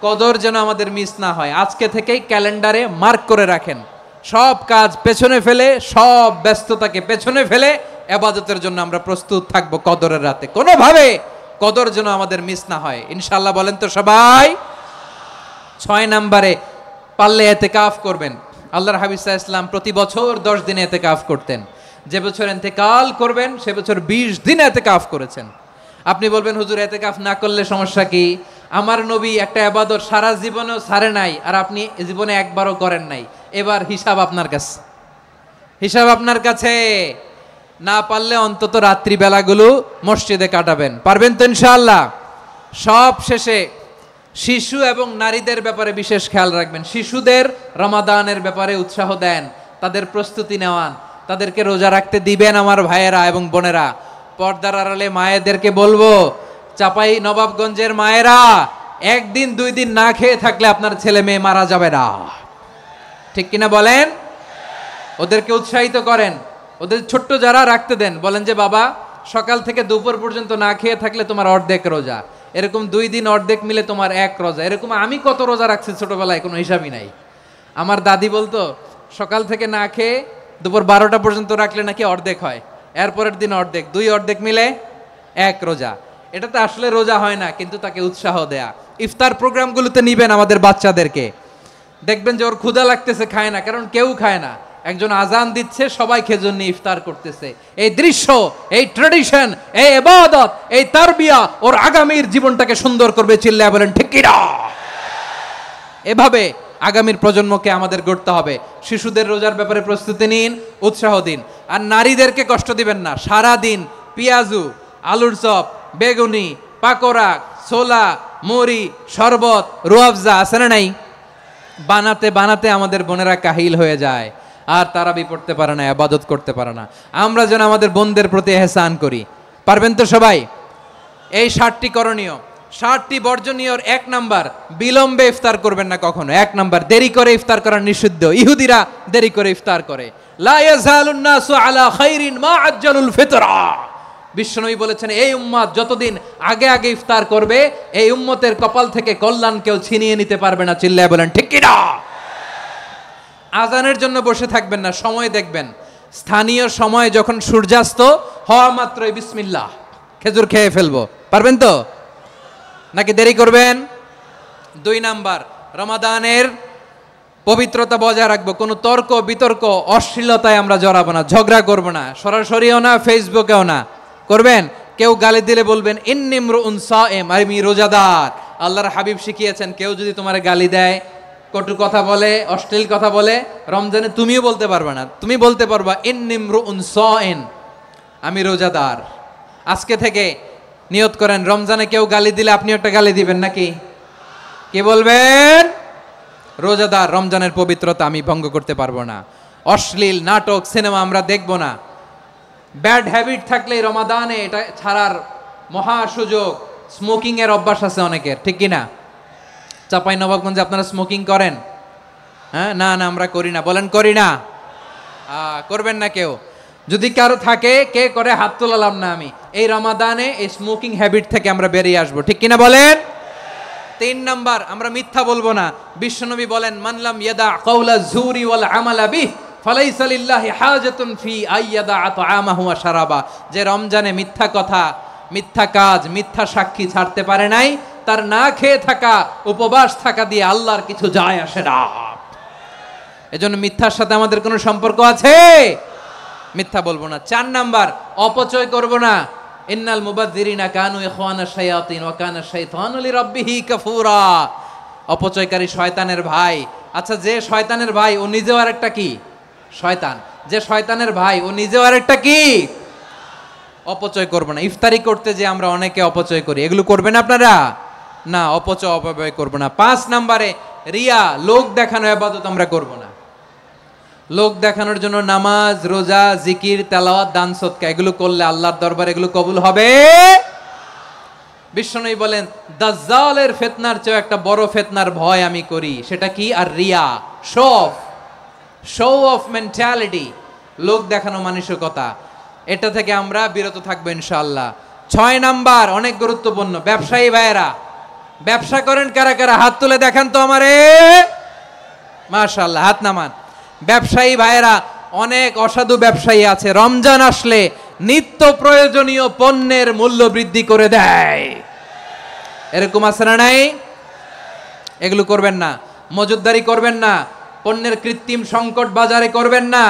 কদর যেন আমাদের মিস না হয়। আজকে থেকেই ক্যালেন্ডারে মার্ক করে রাখেন। সব কাজ পেছনে ফেলে, সব ব্যস্ততাকে পেছনে ফেলে ইবাদতের জন্য আমরা প্রস্তুত থাকবো কদরের রাতে। কোনোভাবে কদর যেন আমাদের মিস না হয়। ইনশাআল্লাহ বলেন তো সবাই? 6 নম্বরে পারলে ইতিকাফ করবেন। আল্লাহর হাবিব সাল্লাল্লাহু আলাইহি ওয়াসাল্লাম প্রতি বছর 10 দিন ইতিকাফ করতেন। যে বছর ইন্তেকাল করবেন সে বছর 20 দিন ইতিকাফ করেছেন। আপনি বলবেন হুজুর ইতিকাফ না করলে সমস্যা কি? আমার নবী একটা ইবাদত সারা জীবনেও ছাড়ে নাই, আর আপনি জীবনে একবারও করেন নাই। এবার হিসাব আপনার কাছে, হিসাব আপনার কাছে। না পারলে অন্তত রাত্রি বেলাগুলো মসজিদে কাটাবেন। পারবেন তো ইনশাআল্লাহ? সব শেষে শিশু এবং নারীদের ব্যাপারে বিশেষ খেয়াল রাখবেন। শিশুদের রমাদানের ব্যাপারে উৎসাহ দেন, তাদের প্রস্তুতি নেওয়ান, তাদেরকে রোজা রাখতে দিবেন। আমার ভাইয়েরা এবং বোনেরা, পর্দার আড়ালে মায়েদেরকে বলবো, চাপাই নবাবগঞ্জের মায়েরা, একদিন 2 দিন না খেয়ে থাকলে আপনার ছেলে মেয়ে মারা যাবে না। ঠিক কিনা বলেন? ওদেরকে উৎসাহিত করেন, ওদের ছোট্ট যারা রাখতে দেন, বলেন যে বাবা সকাল থেকে দুপুর পর্যন্ত না খেয়ে থাকলে তোমার অর্ধেক রোজা, এরকম 2 দিন অর্ধেক মিলে তোমার 1 রোজা। এরকম আমি কত রোজা রাখছি ছোটবেলায়, কোনো হিসাবই নাই। আমার দাদি বলতো সকাল থেকে না খেয়ে দুপুর 12টা পর্যন্ত রাখলে নাকি অর্ধেক হয়, এরপরের দিন অর্ধেক, 2 অর্ধেক মিলে 1 রোজা। এটা তো আসলে রোজা হয় না, কিন্তু তাকে উৎসাহ দেয়া। ইফতার প্রোগ্রামগুলোতে নিবেন আমাদের বাচ্চাদেরকে, দেখবেন যে ওর ক্ষুধা লাগতেছে, খায় না, কারণ কেউ খায় না। একজন আজান দিচ্ছে, সবাই খেজুর নিয়ে ইফতার করতেছে। এই দৃশ্য, এই ট্রেডিশন, এই ইবাদত, এই তারবিয়া ওর আগামীর জীবনটাকে সুন্দর করবে। চিল্লায় বলেন ঠিক কি না? এভাবে আগামীর প্রজন্মকে আমাদের গড়তে হবে। শিশুদের রোজার ব্যাপারে প্রস্তুতি নিন, উৎসাহ দিন। আর নারীদেরকে কষ্ট দিবেন না। সারা দিন পেঁয়াজু, আলুর চপ, বেগুনি, পাকোড়া, ছোলা, মুড়ি, শরবত, রুয়াবজা আছে না নাই, বানাতে বানাতে আমাদের বোনেরা কাহিল হয়ে যায়, আর তারাবি পড়তে পারে না, ইবাদত করতে পারে না। আমরা যেন আমাদের বোনদের প্রতি ইহসান করি। পারবেন তো সবাই? এই 7টি করণীয়, 7টি বর্জনীয়র 1 নাম্বার, বিলম্বে ইফতার করবেন না কখনো। 1 নাম্বার, দেরি করে ইফতার করা নিষিদ্ধ। ইহুদিরা দেরি করে ইফতার করে। লা ইয়াজালুন নাসু আলা খাইরিন মা আজ্জালুল ফিতরা। বিশ্বনবী বলেছেন, এই উম্মত যতদিন আগে আগে ইফতার করবে, এই উম্মতের কপাল থেকে কল্যাণ কেউ ছিনিয়ে নিতে পারবে না। চিল্লায় বলেন ঠিক কি না? আজানের জন্য বসে থাকবেন না, সময় দেখবেন। স্থানীয় সময় যখন সূর্যাস্ত হওয়া মাত্রই বিসমিল্লাহ, খেজুর খেয়ে ফেলবো। পারবেন তো নাকি দেরি করবেন? 2 নাম্বার, রমাদানের পবিত্রতা বজায় রাখবো। কোনো তর্ক বিতর্ক অশ্লীলতায় আমরা জড়াবো না, ঝগড়া করবো না, সরাসরিও না, ফেসবুকেও না। করবেন? কেউ গালি দিলে বলবেন ইন্নিমরুউন সায়েম, আমি রোজাদার। আল্লাহর হাবিব শিখিয়েছেন, কেউ যদি তোমার গালি দেয়, কটু কথা বলে, অশ্লীল কথা বলে, রমজানে তুমিও বলতে পারবে না। তুমি বলতে পারবা ইন্নিমরুউন সায়েম, আমি রোজাদার। আজকে থেকে নিয়ত করেন, রমজানে কেউ গালি দিলে আপনি একটা গালি দিবেন নাকি? কি বলবেন? রোজাদার, রমজানের পবিত্রতা আমি ভঙ্গ করতে পারবো না। অশ্লীল নাটক, সিনেমা আমরা দেখবো না। ব্যাড হ্যাবিট থাকলে রমাদানে এটা ছাড়ার মহা সুযোগ। স্মোকিং এর অভ্যাস আছে অনেকের, ঠিক কি না? চাপাই নবাবগঞ্জে আপনারা স্মোকিং করেন? হ্যাঁ, না না আমরা করি না। বলেন করি না? করবেন না কেউ। যদি কারো থাকে, কে করে হাত তোলালাম না আমি। এই রমাদানে এই স্মোকিং হ্যাবিট থেকে আমরা বেরিয়ে আসবো, ঠিক কিনা বলেন? 3 নাম্বার, আমরা মিথ্যা বলবো না। বিশ্বনবী বলেন, মানলাম ইয়াদা কাওলা যুরি ওয়াল আমালা বিহ ফালাইসা লিল্লাহি হাজাতুন ফি আইয়াদা তাআমাহু ওয়া শারাবা। যে রমজানে মিথ্যা কথা, মিথ্যা কাজ, মিথ্যা সাক্ষী ছাড়তে পারে নাই, তার না খেয়ে থাকা, উপবাস থাকা দিয়ে আল্লাহর কিছু যায় আসে না। এজন্য মিথ্যার সাথে আমাদের কোনো সম্পর্ক আছে? মিথ্যা বলবো না। 4 নাম্বার, অপচয় করব না। ইন্নাল মুবাযযিরিনা কানু ইখওয়ানাশ শায়াতিন ওয়া কানা শাইতানু লিরাব্বিহি কাফুরা। অপচয়কারী শয়তানের ভাই। আচ্ছা, যে শয়তানের ভাই ও নিজেও আরেকটা কি? শয়তান। যে শয়তানের ভাই ও নিজেও আরেকটা কি? অপচয় করব না। ইফতারি করতে যে আমরা অনেকে অপচয় করি, এগুলো করবেন আপনারা? না, অপচয় অপব্যয় করব না। 5 নম্বরে, রিয়া, লোক দেখানো ইবাদত আমরা করব না। লোক দেখানোর জন্য নামাজ, রোজা, জিকির, তেলাওয়াত, দান সদকা এগুলো করলে আল্লাহর দরবারে এগুলো কবুল হবে। বিশ্বনবী বলেন, দাজ্জালের ফিতনার চেয়ে একটা বড় ফিতনার ভয় আমি করি, সেটা কি? আর রিয়া, শো অফ মেন্টালিটি, লোক দেখানো মানসিকতা। এটা থেকে আমরা বিরত থাকবো ইনশাআল্লাহ। 6 নাম্বার, অনেক গুরুত্বপূর্ণ। ব্যবসায়ী ভাইয়েরা, ব্যবসা করেন কারা কারা? হাত তুলে দেখান তো আমারে। মাশাআল্লাহ, হাত নামান। ব্যবসায়ী ভাইয়েরা, অনেক অসাধু ব্যবসায়ী আছে, রমজান আসলে নিত্য প্রয়োজনীয় পণ্যের মূল্য বৃদ্ধি করে দেয়। এরকম আছে না নাই? এগুলো করবেন না। মজুতদারি করবেন না। পণ্যের কৃত্রিম সংকট বাজারে করবেন না।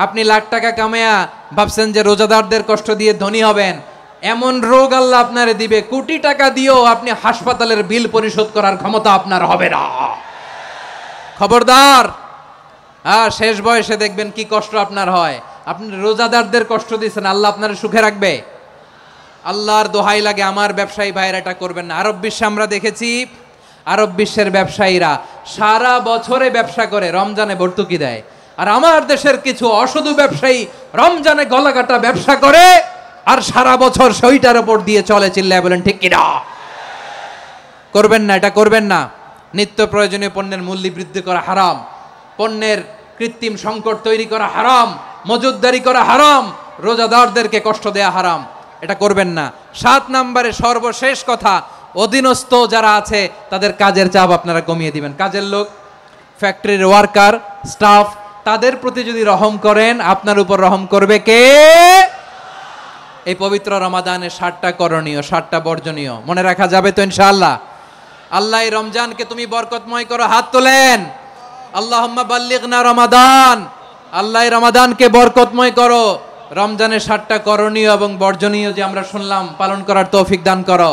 আপনি লাখ টাকা কামায়া ভাবছেন যে রোজাদারদের কষ্ট দিয়ে ধনী হবেন, এমন রোগ আল্লাহ আপনারে দিবে, কোটি টাকা দিয়েও আপনি হাসপাতালের বিল পরিশোধ করার ক্ষমতা আপনার হবে না। খবরদার। শেষ বয়সে দেখবেন কি কষ্ট আপনার হয়। আপনি রোজাদারদের কষ্ট দিচ্ছেন, আল্লাহ আপনার সুখে রাখবে? আল্লাহর দোহাই লাগে আমার ব্যবসায়ী ভাইয়েরা এটা করবেন না। আরব বিশ্বে আমরা দেখেছি, আরব বিশ্বের ব্যবসায়ীরা সারা বছরে ব্যবসা করে, রমজানে ভর্তুকি দেয়। আর আমার দেশের কিছু অসাধু ব্যবসায়ী রমজানে গলাকাটা ব্যবসা করে আর সারা বছর সইটার উপর দিয়ে চলে। চিল্লায় বলেন ঠিক কিনা? করবেন না, এটা করবেন না। নিত্য প্রয়োজনীয় পণ্যের মূল্য বৃদ্ধি করা হারাম, পণ্যের কৃত্রিম সংকট তৈরি করা হারাম, মজুতদারি করা হারাম, রোজাদারদেরকে কষ্ট দেয়া হারাম, এটা করবেন না। 7 নম্বরে সর্বশেষ কথা, অধীনস্থ যারা আছে তাদের কাজের চাপ আপনারা কমিয়ে দিবেন। কাজের লোক, ফ্যাক্টরির ওয়ার্কার, স্টাফ, তাদের প্রতি যদি রহম করেন, আপনার উপর রহম করবে কে? এই পবিত্র রমাদানের 7টা করণীয়, 7টা বর্জনীয় মনে রাখা যাবে তো ইনশাআল্লাহ? আল্লাহ এই রমজানকে তুমি বরকতময় করো। হাত তোলেন। আল্লাহুম্মা বাল্লিগনা রমাদান। আল্লাহ এই রমাদানকে বরকতময় করো। রমজানের 7টা করণীয় এবং বর্জনীয় যে আমরা শুনলাম, পালন করার তৌফিক দান করো।